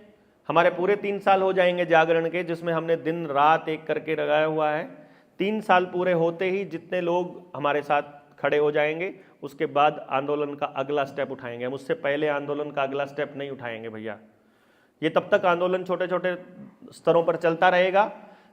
Speaker 3: हमारे पूरे 3 साल हो जाएंगे जागरण के, जिसमें हमने दिन रात एक करके लगाया हुआ है। 3 साल पूरे होते ही जितने लोग हमारे साथ खड़े हो जाएंगे, उसके बाद आंदोलन का अगला स्टेप उठाएंगे हम। उससे पहले आंदोलन का अगला स्टेप नहीं उठाएंगे भैया। ये तब तक आंदोलन छोटे छोटे स्तरों पर चलता रहेगा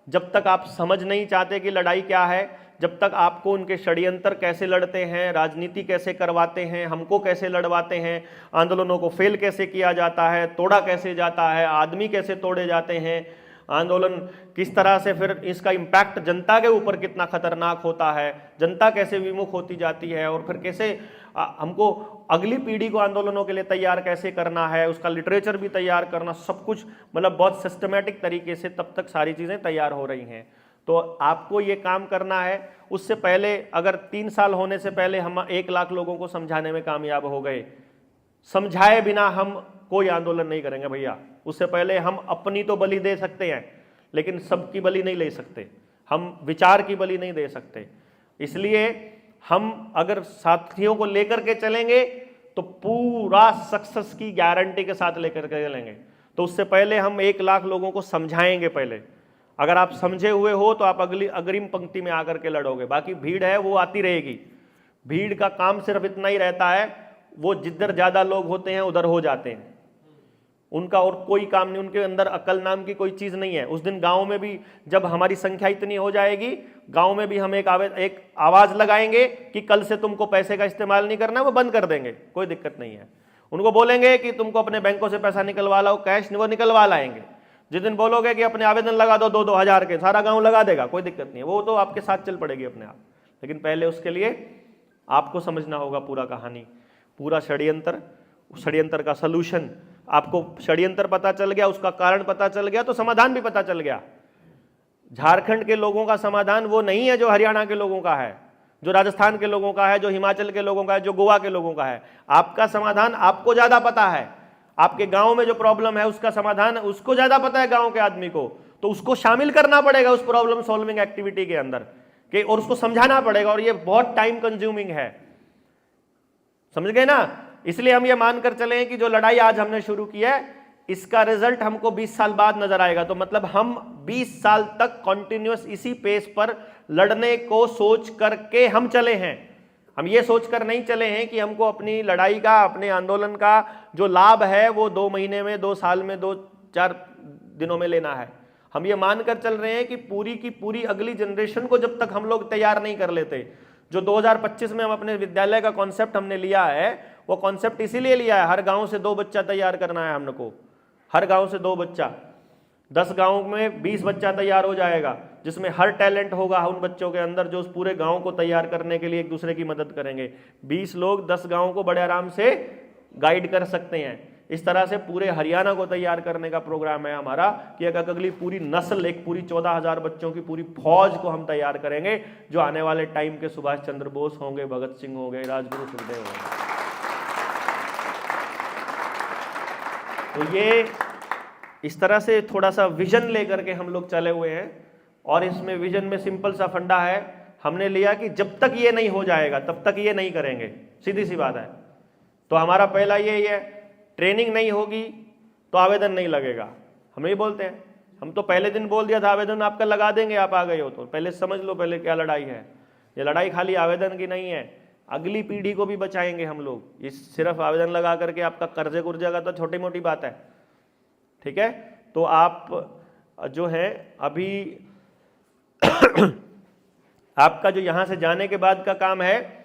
Speaker 3: जब तक आप समझ नहीं चाहते कि लड़ाई क्या है, जब तक आपको उनके षड्यंत्र कैसे लड़ते हैं, राजनीति कैसे करवाते हैं, हमको कैसे लड़वाते हैं, आंदोलनों को फेल कैसे किया जाता है, तोड़ा कैसे जाता है, आदमी कैसे तोड़े जाते हैं, आंदोलन किस तरह से फिर इसका इम्पैक्ट जनता के ऊपर कितना खतरनाक होता है, जनता कैसे विमुख होती जाती है, और फिर कैसे हमको अगली पीढ़ी को आंदोलनों के लिए तैयार कैसे करना है, उसका लिटरेचर भी तैयार करना, सब कुछ मतलब बहुत सिस्टमेटिक तरीके से तब तक सारी चीज़ें तैयार हो रही हैं। तो आपको ये काम करना है। उससे पहले अगर 3 साल होने से पहले हम 1 लाख लोगों को समझाने में कामयाब हो गए, समझाए बिना हम कोई आंदोलन नहीं करेंगे भैया। उससे पहले हम अपनी तो बलि दे सकते हैं, लेकिन सबकी बलि नहीं ले सकते, हम विचार की बलि नहीं दे सकते। इसलिए हम अगर साथियों को लेकर के चलेंगे तो पूरा सक्सेस की गारंटी के साथ लेकर के चलेंगे। तो उससे पहले हम 1 लाख लोगों को समझाएंगे पहले। अगर आप समझे हुए हो तो आप अगली अग्रिम पंक्ति में आकर के लड़ोगे। बाकी भीड़ है वो आती रहेगी। भीड़ का काम सिर्फ इतना ही रहता है, वो जिधर ज़्यादा लोग होते हैं उधर हो जाते हैं, उनका और कोई काम नहीं, उनके अंदर अकल नाम की कोई चीज़ नहीं है। उस दिन गांव में भी जब हमारी संख्या इतनी हो जाएगी, गांव में भी हम एक आवाज़ लगाएंगे कि कल से तुमको पैसे का इस्तेमाल नहीं करना, वो बंद कर देंगे, कोई दिक्कत नहीं है। उनको बोलेंगे कि तुमको अपने बैंकों से पैसा निकलवा लाओ, कैश वो निकलवा लाएंगे। जिस दिन बोलोगे कि अपने आवेदन लगा दो 2-2 हज़ार के, सारा गाँव लगा देगा, कोई दिक्कत नहीं है, वो तो आपके साथ चल पड़ेगी अपने आप। लेकिन पहले उसके लिए आपको समझना होगा पूरा कहानी, पूरा षड्यंत्र का सलूशन। आपको षड्यंत्र पता चल गया, उसका कारण पता चल गया, तो समाधान भी पता चल गया। झारखंड के लोगों का समाधान वो नहीं है जो हरियाणा के लोगों का है, जो राजस्थान के लोगों का है, जो हिमाचल के लोगों का है, जो गोवा के लोगों का है। आपका समाधान आपको ज्यादा पता है, आपके गांव में जो प्रॉब्लम है उसका समाधान उसको ज्यादा पता है गांव के आदमी को, तो उसको शामिल करना पड़ेगा उस प्रॉब्लम सॉल्विंग एक्टिविटी के अंदर के, और उसको समझाना पड़ेगा, और ये बहुत टाइम कंज्यूमिंग है। समझ गए ना? इसलिए हम ये मानकर चले हैं कि जो लड़ाई आज हमने शुरू की है इसका रिजल्ट हमको 20 साल बाद नजर आएगा। तो मतलब हम 20 साल तक कॉन्टिन्यूअस इसी पेस पर लड़ने को सोच करके हम चले हैं। हम ये सोचकर नहीं चले हैं कि हमको अपनी लड़ाई का, अपने आंदोलन का जो लाभ है वो 2 महीने में, 2 साल में, 2-4 दिनों में लेना है। हम ये मानकर चल रहे हैं कि पूरी की पूरी अगली जनरेशन को जब तक हम लोग तैयार नहीं कर लेते, जो 2025 में हम अपने विद्यालय का कॉन्सेप्ट हमने लिया है, वो कॉन्सेप्ट इसीलिए लिया है, हर गांव से 2 बच्चा तैयार करना है हमको, हर गांव से 2 बच्चा। 10 गांव में 20 बच्चा तैयार हो जाएगा, जिसमें हर टैलेंट होगा उन बच्चों के अंदर जो उस पूरे गांव को तैयार करने के लिए एक दूसरे की मदद करेंगे। 20 लोग 10 गांव को बड़े आराम से गाइड कर सकते हैं। इस तरह से पूरे हरियाणा को तैयार करने का प्रोग्राम है हमारा कि एक अगली पूरी नस्ल, एक पूरी 14,000 बच्चों की पूरी फौज को हम तैयार करेंगे, जो आने वाले टाइम के सुभाष चंद्र बोस होंगे, भगत सिंह होंगे, राजगुरु सुखदेव होंगे। तो ये इस तरह से थोड़ा सा विजन लेकर के हम लोग चले हुए हैं, और इसमें विजन में सिंपल सा फंडा है, हमने लिया कि जब तक ये नहीं हो जाएगा तब तक ये नहीं करेंगे, सीधी सी बात है। तो हमारा पहला यही है, ट्रेनिंग नहीं होगी तो आवेदन नहीं लगेगा। हम ये बोलते हैं, हम तो पहले दिन बोल दिया था आवेदन आपका लगा देंगे, आप आ गए हो तो पहले समझ लो पहले क्या लड़ाई है। ये लड़ाई खाली आवेदन की नहीं है, अगली पीढ़ी को भी बचाएंगे हम लोग। इस सिर्फ आवेदन लगा करके आपका कर्जे कुर्जे का तो छोटी मोटी बात है, ठीक है। तो आप जो है अभी आपका जो यहां से जाने के बाद का काम है,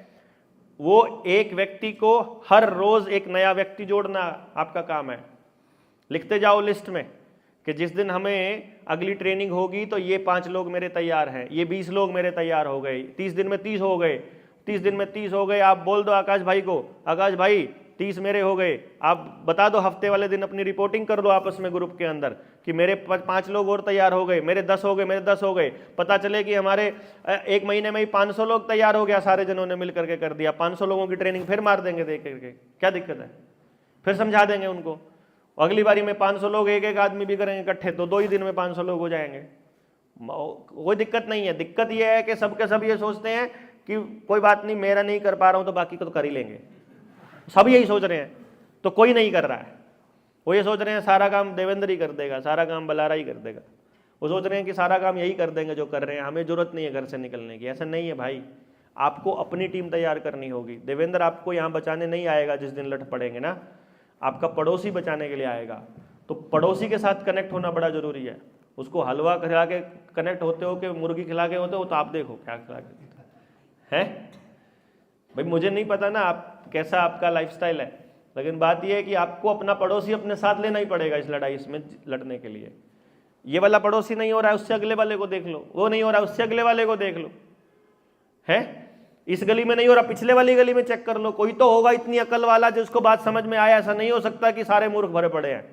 Speaker 3: वो एक व्यक्ति को हर रोज एक नया व्यक्ति जोड़ना आपका काम है। लिखते जाओ लिस्ट में कि जिस दिन हमें अगली ट्रेनिंग होगी तो ये 5 लोग मेरे तैयार हैं, ये 20 लोग मेरे तैयार हो गए, 30 दिन में 30 हो गए, 30 दिन में 30 हो गए। आप बोल दो आकाश भाई को, आकाश भाई 30 मेरे हो गए। आप बता दो हफ्ते वाले दिन अपनी रिपोर्टिंग कर दो आपस में ग्रुप के अंदर कि मेरे 5 लोग और तैयार हो गए, मेरे 10 हो गए, मेरे 10 हो गए। पता चले कि हमारे 1 महीने में ही 500 लोग तैयार हो गया, सारे जनों ने मिल करके कर दिया। 500 लोगों की ट्रेनिंग फिर मार देंगे देख करके, क्या दिक्कत है? फिर समझा देंगे उनको। अगली बारी में 500 लोग एक आदमी भी करेंगे इकट्ठे तो 2 ही दिन में 500 लोग हो जाएंगे, कोई दिक्कत नहीं है। दिक्कत यह है कि सबके सब ये सोचते हैं कि कोई बात नहीं, मेरा नहीं कर पा रहा हूं तो बाकी को तो कर ही लेंगे, सब यही सोच रहे हैं। तो कोई नहीं कर रहा है, वो ये सोच रहे हैं सारा काम देवेंद्र ही कर देगा, सारा काम बलारा ही कर देगा। वो सोच रहे हैं कि सारा काम यही कर देंगे जो कर रहे हैं, हमें जरूरत नहीं है घर से निकलने की। ऐसा नहीं है भाई, आपको अपनी टीम तैयार करनी होगी। देवेंद्र आपको यहाँ बचाने नहीं आएगा जिस दिन लड़ पड़ेंगे ना, आपका पड़ोसी बचाने के लिए आएगा। तो पड़ोसी के साथ कनेक्ट होना बड़ा जरूरी है। उसको हलवा खिला के कनेक्ट होते हो कि मुर्गी खिला के होते हो, तो आप देखो क्या खिला के है भाई। मुझे नहीं पता ना आप कैसा आपका लाइफस्टाइल है, लेकिन बात यह है कि आपको अपना पड़ोसी अपने साथ लेना ही पड़ेगा इस लड़ाई इसमें लड़ने के लिए। ये वाला पड़ोसी नहीं हो रहा है, उससे अगले वाले को देख लो। वो नहीं हो रहा है, उससे अगले वाले को देख लो। है इस गली में नहीं हो रहा, पिछले वाली गली में चेक कर लो। कोई तो होगा इतनी अकल वाला जिसको बात समझ में आया। ऐसा नहीं हो सकता कि सारे मूर्ख भरे पड़े हैं।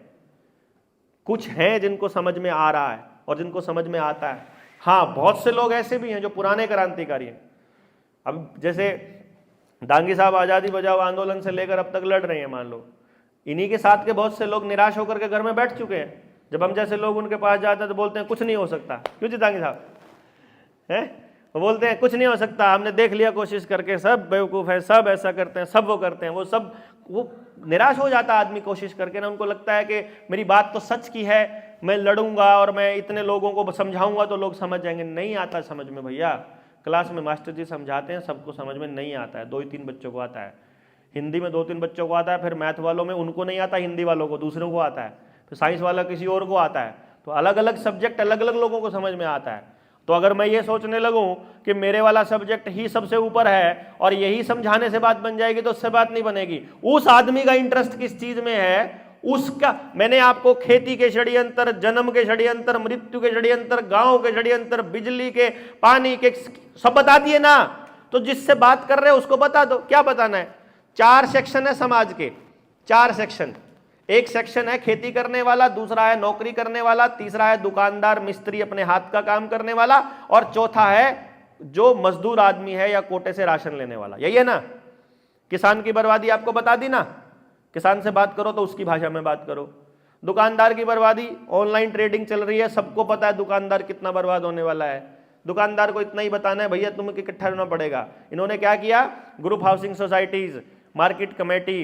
Speaker 3: कुछ हैं जिनको समझ में आ रहा है और जिनको समझ में आता है। हाँ, बहुत से लोग ऐसे भी हैं जो पुराने क्रांतिकारी हैं। अब जैसे दांगी साहब आज़ादी बचाओ आंदोलन से लेकर अब तक लड़ रहे हैं, मान लो इन्हीं के साथ के बहुत से लोग निराश होकर के घर में बैठ चुके हैं। जब हम जैसे लोग उनके पास जाते हैं तो बोलते हैं कुछ नहीं हो सकता। क्यों जी दांगी साहब हैं? वो बोलते हैं कुछ नहीं हो सकता, हमने देख लिया कोशिश करके, सब बेवकूफ़ है, सब ऐसा करते हैं, सब वो करते हैं। वो निराश हो जाता आदमी कोशिश करके ना। उनको लगता है कि मेरी बात तो सच की है, मैं लड़ूंगा और मैं इतने लोगों को समझाऊंगा तो लोग समझ जाएंगे। नहीं आता समझ में भैया। क्लास में मास्टर जी समझाते हैं, सबको समझ में नहीं आता है। 2-3 बच्चों को आता है, हिंदी में 2-3 बच्चों को आता है, फिर मैथ वालों में उनको नहीं आता, हिंदी वालों को दूसरों को आता है, फिर साइंस वाला किसी और को आता है। तो अलग अलग सब्जेक्ट अलग अलग लोगों को समझ में आता है। तो अगर मैं ये सोचने लगूं कि मेरे वाला सब्जेक्ट ही सबसे ऊपर है और यही समझाने से बात बन जाएगी, तो उससे बात नहीं बनेगी। उस आदमी का इंटरेस्ट किस चीज में है उसका। मैंने आपको खेती के षड्यंत्र, जन्म के षड्यंत्र, मृत्यु के षड्यंत्र, गांव के षड्यंत्र, बिजली के, पानी के, सब बता दिए ना। तो जिससे बात कर रहे हो उसको बता दो। क्या बताना है? 4 सेक्शन है समाज के, 4 सेक्शन। एक सेक्शन है खेती करने वाला, दूसरा है नौकरी करने वाला, तीसरा है दुकानदार मिस्त्री अपने हाथ का काम करने वाला, और चौथा है जो मजदूर आदमी है या कोटे से राशन लेने वाला। यही है ना। किसान की बर्बादी आपको बता दी ना, किसान से बात करो तो उसकी भाषा में बात करो। दुकानदार की बर्बादी, ऑनलाइन ट्रेडिंग चल रही है, सबको पता है दुकानदार कितना बर्बाद होने वाला है। दुकानदार को इतना ही बताना है भैया तुम्हें इकट्ठा होना पड़ेगा। इन्होंने क्या किया, group housing societies, market committee,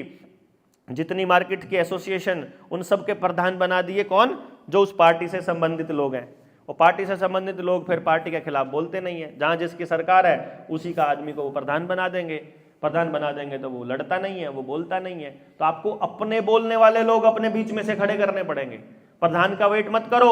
Speaker 3: जितनी मार्केट की एसोसिएशन, उन सब के प्रधान बना दिए। कौन? जो उस पार्टी से संबंधित लोग हैं। और पार्टी से संबंधित लोग फिर पार्टी के खिलाफ बोलते नहीं है। जहां जिसकी सरकार है उसी का आदमी को वो प्रधान बना देंगे। प्रधान बना देंगे तो वो लड़ता नहीं है, वो बोलता नहीं है। तो आपको अपने बोलने वाले लोग अपने बीच में से खड़े करने पड़ेंगे। प्रधान का वेट मत करो,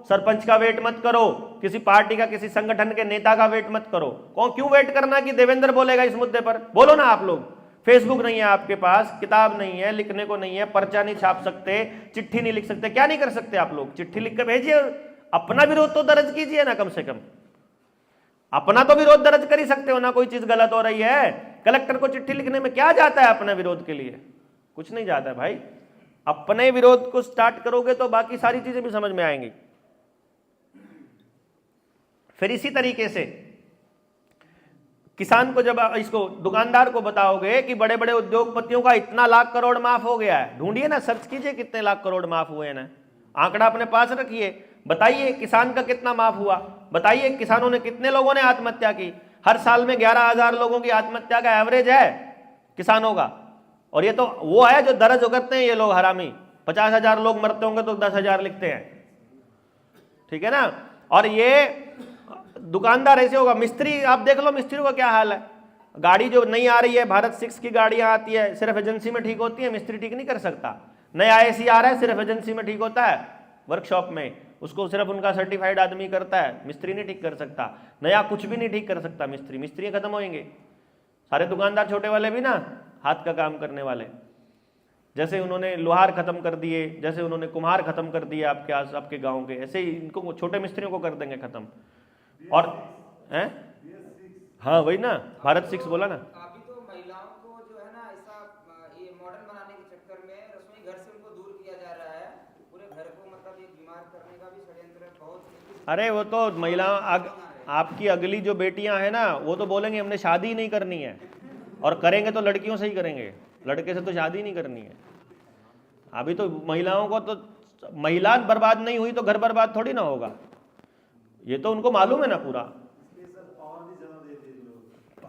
Speaker 3: सरपंच का वेट मत करो, किसी पार्टी का किसी संगठन के नेता का वेट मत करो। कौन क्यों वेट करना कि देवेंद्र बोलेगा इस मुद्दे पर? बोलो ना आप लोग। फेसबुक नहीं है आपके पास, किताब नहीं है, लिखने को नहीं है, पर्चा नहीं छाप सकते, चिट्ठी नहीं लिख सकते, क्या नहीं कर सकते आप लोग? चिट्ठी लिख कर भेजिए, अपना विरोध तो दर्ज कीजिए ना, कम से कम अपना तो विरोध दर्ज कर ही सकते हो ना। कोई चीज गलत हो रही है, कलेक्टर को चिट्ठी लिखने में क्या जाता है अपने विरोध के लिए? कुछ नहीं जाता है भाई। अपने विरोध को स्टार्ट करोगे तो बाकी सारी चीजें भी समझ में आएंगी। फिर इसी तरीके से किसान को, जब इसको दुकानदार को बताओगे कि बड़े बड़े उद्योगपतियों का इतना लाख करोड़ माफ हो गया है, ढूंढिए ना, सर्च कीजिए कितने लाख करोड़ माफ हुए ना, आंकड़ा अपने पास रखिए, बताइए किसान का कितना माफ हुआ, बताइए किसानों ने, कितने लोगों ने आत्महत्या की। हर साल में 11,000 लोगों की आत्महत्या का एवरेज है किसानों का। और ये तो वो है जो दर्ज करते हैं ये लोग हरामी। 50,000 लोग मरते होंगे तो 10,000 लिखते हैं, ठीक है ना। और ये दुकानदार ऐसे होगा। मिस्त्री आप देख लो, मिस्त्री का क्या हाल है। गाड़ी जो नहीं आ रही है, भारत 6 की गाड़ियां आती है, सिर्फ एजेंसी में ठीक होती है, मिस्त्री ठीक नहीं कर सकता। नया एसी आ रहा है, सिर्फ एजेंसी में ठीक होता है, वर्कशॉप में, उसको सिर्फ उनका सर्टिफाइड आदमी करता है, मिस्त्री नहीं ठीक कर सकता। नया कुछ भी नहीं ठीक कर सकता मिस्त्री, मिस्त्री खत्म होंगे सारे। दुकानदार छोटे वाले भी ना, हाथ का काम करने वाले, जैसे उन्होंने लोहार खत्म कर दिए, जैसे उन्होंने कुम्हार खत्म कर दिए आपके गाँव के, ऐसे ही इनको छोटे मिस्त्रियों को कर देंगे खत्म। और हैं, हाँ वही ना, भारत 6 बोला ना।
Speaker 5: अभी तो महिलाओं को जो है ना ऐसा ये मॉडर्न बनाने के चक्कर में रसोई घर से उनको दूर किया जा रहा है, पूरे घर को मतलब ये बीमार करने का भी षड्यंत्र बहुत।
Speaker 3: अरे वो तो महिला आपकी अगली जो बेटियां हैं ना, वो तो बोलेंगे हमने शादी ही नहीं करनी है, और करेंगे तो लड़कियों से ही करेंगे, लड़के से तो शादी नहीं करनी है। अभी तो महिलाओं को तो, महिला बर्बाद नहीं हुई तो घर बर्बाद थोड़ी ना होगा, ये तो उनको मालूम है ना पूरा।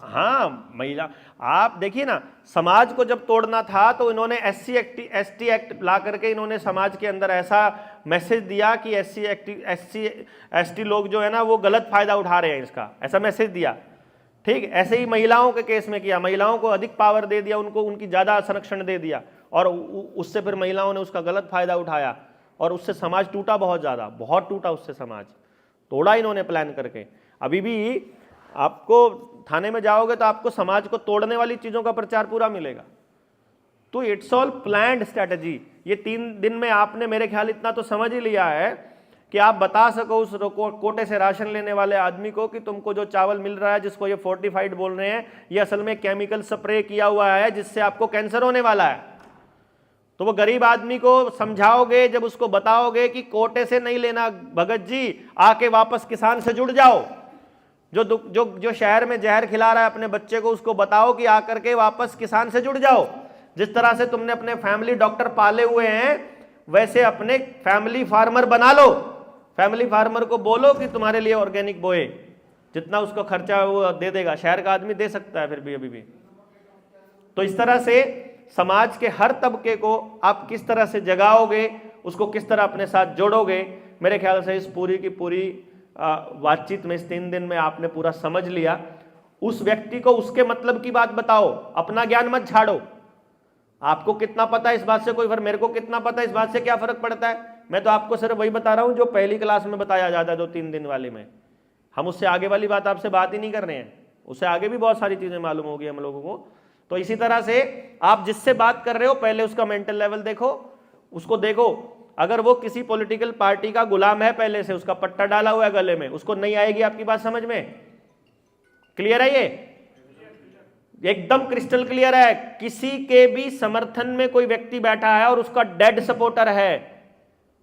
Speaker 3: हाँ महिला, आप देखिए ना, समाज को जब तोड़ना था तो इन्होंने एसटी एक्ट ला करके इन्होंने समाज के अंदर ऐसा मैसेज दिया कि एसटी लोग जो है ना वो गलत फायदा उठा रहे हैं इसका, ऐसा मैसेज दिया। ठीक, ऐसे ही महिलाओं के केस में किया, महिलाओं को अधिक पावर दे दिया, उनको उनकी ज्यादा संरक्षण दे दिया, और उससे फिर महिलाओं ने उसका गलत फायदा उठाया, और उससे समाज टूटा, बहुत ज्यादा, बहुत टूटा उससे समाज, तोड़ा इन्होंने प्लान करके। अभी भी आपको थाने में जाओगे तो आपको समाज को तोड़ने वाली चीजों का प्रचार पूरा मिलेगा। तो इट्स ऑल प्लान्ड स्ट्रैटेजी। ये 3 दिन में आपने मेरे ख्याल इतना तो समझ ही लिया है कि आप बता सको उस कोटे से राशन लेने वाले आदमी को कि तुमको जो चावल मिल रहा है, जिसको ये फोर्टिफाइड बोल रहे हैं, ये असल में केमिकल स्प्रे किया हुआ है जिससे आपको कैंसर होने वाला है। तो वो गरीब आदमी को समझाओगे, जब उसको बताओगे कि कोटे से नहीं लेना भगत जी, आके वापस किसान से जुड़ जाओ। जो शहर में जहर खिला रहा है अपने बच्चे को, उसको बताओ कि आकर के वापस किसान से जुड़ जाओ। जिस तरह से तुमने अपने फैमिली डॉक्टर पाले हुए हैं, वैसे अपने फैमिली फार्मर बना लो। फैमिली फार्मर को बोलो कि तुम्हारे लिए ऑर्गेनिक बोए, जितना उसको खर्चा वो दे देगा, शहर का आदमी दे सकता है फिर भी अभी भी। तो इस तरह से समाज के हर तबके को आप किस तरह से जगाओगे, उसको किस तरह अपने साथ जोड़ोगे, मेरे ख्याल से इस पूरी की पूरी बातचीत में, इस 3 दिन में आपने पूरा समझ लिया। उस व्यक्ति को उसके मतलब की बात बताओ, अपना ज्ञान मत झाड़ो। आपको कितना पता है इस बात से कोई फर्क, मेरे को कितना पता है इस बात से क्या फर्क पड़ता है? मैं तो आपको सिर्फ वही बता रहा हूं जो पहली क्लास में बताया जाता है 2-3 दिन वाले में। हम उससे आगे वाली बात आपसे बात ही नहीं कर रहे हैं, उससे आगे भी बहुत सारी चीजें मालूम होगी हम लोगों को। तो इसी तरह से आप जिससे बात कर रहे हो, पहले उसका मेंटल लेवल देखो, उसको देखो। अगर वो किसी पॉलिटिकल पार्टी का गुलाम है, पहले से उसका पट्टा डाला हुआ है गले में, उसको नहीं आएगी आपकी बात समझ में। क्लियर है ये? एकदम क्रिस्टल क्लियर है। किसी के भी समर्थन में कोई व्यक्ति बैठा है और उसका डेड सपोर्टर है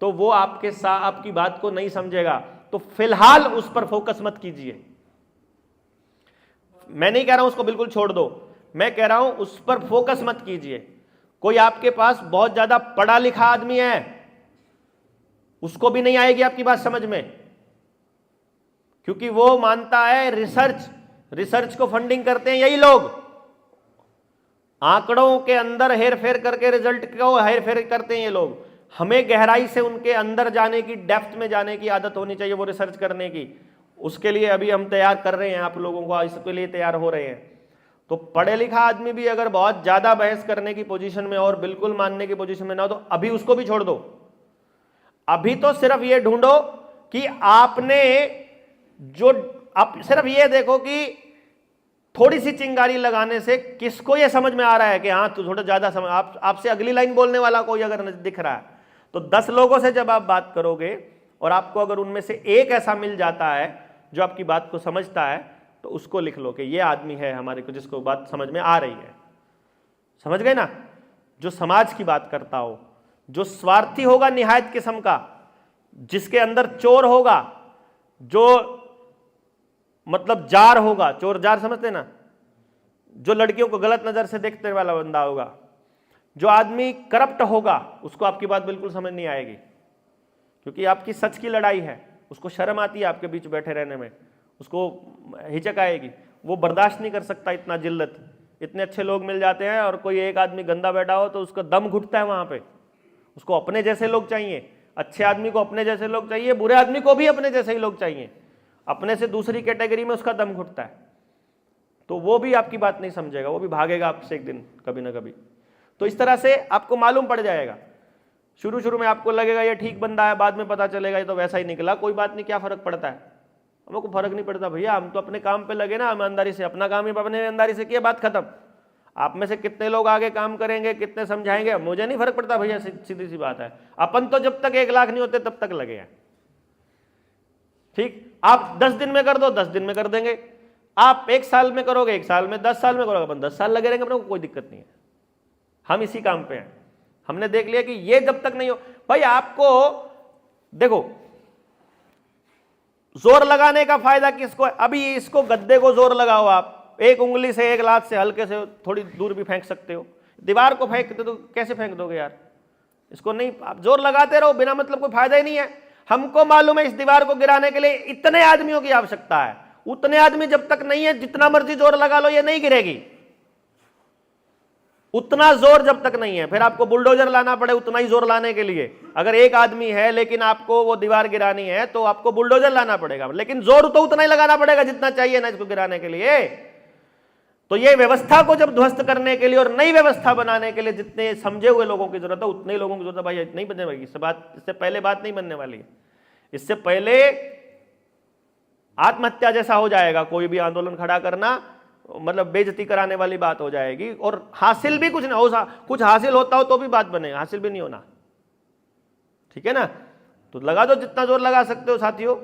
Speaker 3: तो वो आपके साथ आपकी बात को नहीं समझेगा। तो फिलहाल उस पर फोकस मत कीजिए। मैं नहीं कह रहा हूं उसको बिल्कुल छोड़ दो, मैं कह रहा हूं उस पर फोकस मत कीजिए। कोई आपके पास बहुत ज्यादा पढ़ा लिखा आदमी है, उसको भी नहीं आएगी आपकी बात समझ में, क्योंकि वो मानता है रिसर्च को फंडिंग करते हैं यही लोग, आंकड़ों के अंदर हेर फेर करके रिजल्ट को हेर फेर करते हैं ये लोग। हमें गहराई से उनके अंदर जाने की, डेप्थ में जाने की आदत होनी चाहिए, वो रिसर्च करने की। उसके लिए अभी हम तैयार कर रहे हैं, आप लोगों को इसके लिए तैयार हो रहे हैं। तो पढ़े लिखा आदमी भी अगर बहुत ज्यादा बहस करने की पोजीशन में और बिल्कुल मानने की पोजीशन में ना हो तो अभी उसको भी छोड़ दो। अभी तो सिर्फ ये ढूंढो कि आपने जो, आप सिर्फ ये देखो कि थोड़ी सी चिंगारी लगाने से किसको ये समझ में आ रहा है कि हाँ तो थोड़ा ज्यादा समझ, आपसे अगली लाइन बोलने वाला कोई अगर दिख रहा है तो 10 लोगों से जब आप बात करोगे और आपको अगर उनमें से एक ऐसा मिल जाता है जो आपकी बात को समझता है तो उसको लिख लो कि ये आदमी है हमारे को जिसको बात समझ में आ रही है। समझ गए ना? जो समाज की बात करता हो, जो स्वार्थी होगा निहायत किस्म का, जिसके अंदर चोर होगा, जो मतलब जार होगा, चोर जार समझते ना, जो लड़कियों को गलत नजर से देखने वाला बंदा होगा, जो आदमी करप्ट होगा, उसको आपकी बात बिल्कुल समझ नहीं आएगी, क्योंकि आपकी सच की लड़ाई है। उसको शर्म आती है आपके बीच बैठे रहने में, उसको हिचक आएगी, वो बर्दाश्त नहीं कर सकता इतना जिल्लत। इतने अच्छे लोग मिल जाते हैं और कोई एक आदमी गंदा बैठा हो तो उसका दम घुटता है वहां पे। उसको अपने जैसे लोग चाहिए, अच्छे आदमी को अपने जैसे लोग चाहिए, बुरे आदमी को भी अपने जैसे ही लोग चाहिए। अपने से दूसरी कैटेगरी में उसका दम घुटता है, तो वो भी आपकी बात नहीं समझेगा, वो भी भागेगा आपसे एक दिन कभी ना कभी। तो इस तरह से आपको मालूम पड़ जाएगा। शुरू शुरू में आपको लगेगा ये ठीक बंदा है, बाद में पता चलेगा ये तो वैसा ही निकला। कोई बात नहीं, क्या फर्क पड़ता है? हमको फर्क नहीं पड़ता भैया, हम तो अपने काम पे लगे ना, ईमानदारी से अपना काम ही अपने ईमानदारी से किया, बात खत्म। आप में से कितने लोग आगे काम करेंगे, कितने समझाएंगे, मुझे नहीं फर्क पड़ता भैया, सीधी सी बात है। अपन तो जब तक 1 लाख नहीं होते तब तक लगे हैं। ठीक, आप 10 दिन में कर दो, 10 दिन में कर देंगे। आप 1 साल में करोगे, 1 साल में, 10 साल में करोगे, अपन 10 साल लगे रहेंगे, अपने को कोई दिक्कत नहीं है। हम इसी काम पे हैं। हमने देख लिया कि ये जब तक नहीं हो भाई, आपको देखो जोर लगाने का फायदा किसको है? अभी इसको गद्दे को जोर लगाओ, आप एक उंगली से, एक लात से हल्के से थोड़ी दूर भी फेंक सकते हो। दीवार को फेंकते तो कैसे फेंक दोगे यार? इसको नहीं, आप जोर लगाते रहो, बिना मतलब कोई फायदा ही नहीं है। हमको मालूम है इस दीवार को गिराने के लिए इतने आदमियों की आवश्यकता है। उतने आदमी जब तक नहीं है, जितना मर्जी जोर लगा लो, ये नहीं गिरेगी। उतना जोर जब तक नहीं है, फिर आपको बुलडोजर लाना पड़े उतना ही जोर लाने के लिए। अगर एक आदमी है लेकिन आपको वो दीवार गिरानी है तो आपको बुलडोजर लाना पड़ेगा, लेकिन जोर तो उतना ही लगाना पड़ेगा जितना चाहिए ना इसको गिराने के लिए। तो ये व्यवस्था को जब ध्वस्त करने के लिए और नई व्यवस्था बनाने के लिए जितने समझे हुए लोगों की जरूरत है, उतने ही लोगों की जरूरत है। भाई नहीं बनने वाली इससे पहले बात नहीं बनने वाली है। इससे पहले आत्महत्या जैसा हो जाएगा कोई भी आंदोलन खड़ा करना, मतलब बेइज्जती कराने वाली बात हो जाएगी। और हासिल भी कुछ ना हो, कुछ हासिल होता हो तो भी बात बनेगा, हासिल भी नहीं होना। ठीक है ना? तो लगा दो जितना जोर लगा सकते हो साथियों,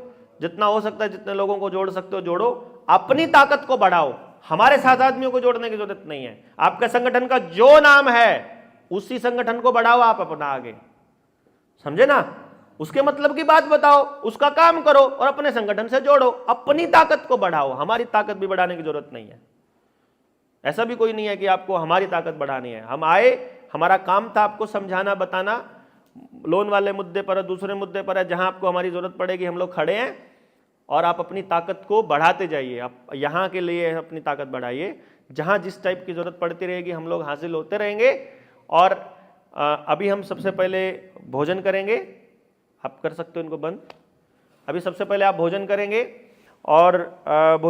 Speaker 3: जितना हो सकता है, जितने लोगों को जोड़ सकते हो जोड़ो, अपनी ताकत को बढ़ाओ। हमारे 7 आदमियों को जोड़ने की जरूरत नहीं है। आपके संगठन का जो नाम है उसी संगठन को बढ़ाओ आप अपना आगे, समझे ना? उसके मतलब की बात बताओ, उसका काम करो और अपने संगठन से जोड़ो, अपनी ताकत को बढ़ाओ। हमारी ताकत भी बढ़ाने की जरूरत नहीं है। ऐसा भी कोई नहीं है कि आपको हमारी ताकत बढ़ानी है। हम आए, हमारा काम था आपको समझाना, बताना, लोन वाले मुद्दे पर, दूसरे मुद्दे पर है, जहां आपको हमारी जरूरत पड़ेगी हम लोग खड़े हैं। और आप अपनी ताकत को बढ़ाते जाइए, आप यहाँ के लिए अपनी ताकत बढ़ाइए। जहाँ जिस टाइप की जरूरत पड़ती रहेगी हम लोग हासिल होते रहेंगे। और अभी हम सबसे पहले भोजन करेंगे। आप कर सकते हो इनको बंद। अभी सबसे पहले आप भोजन करेंगे और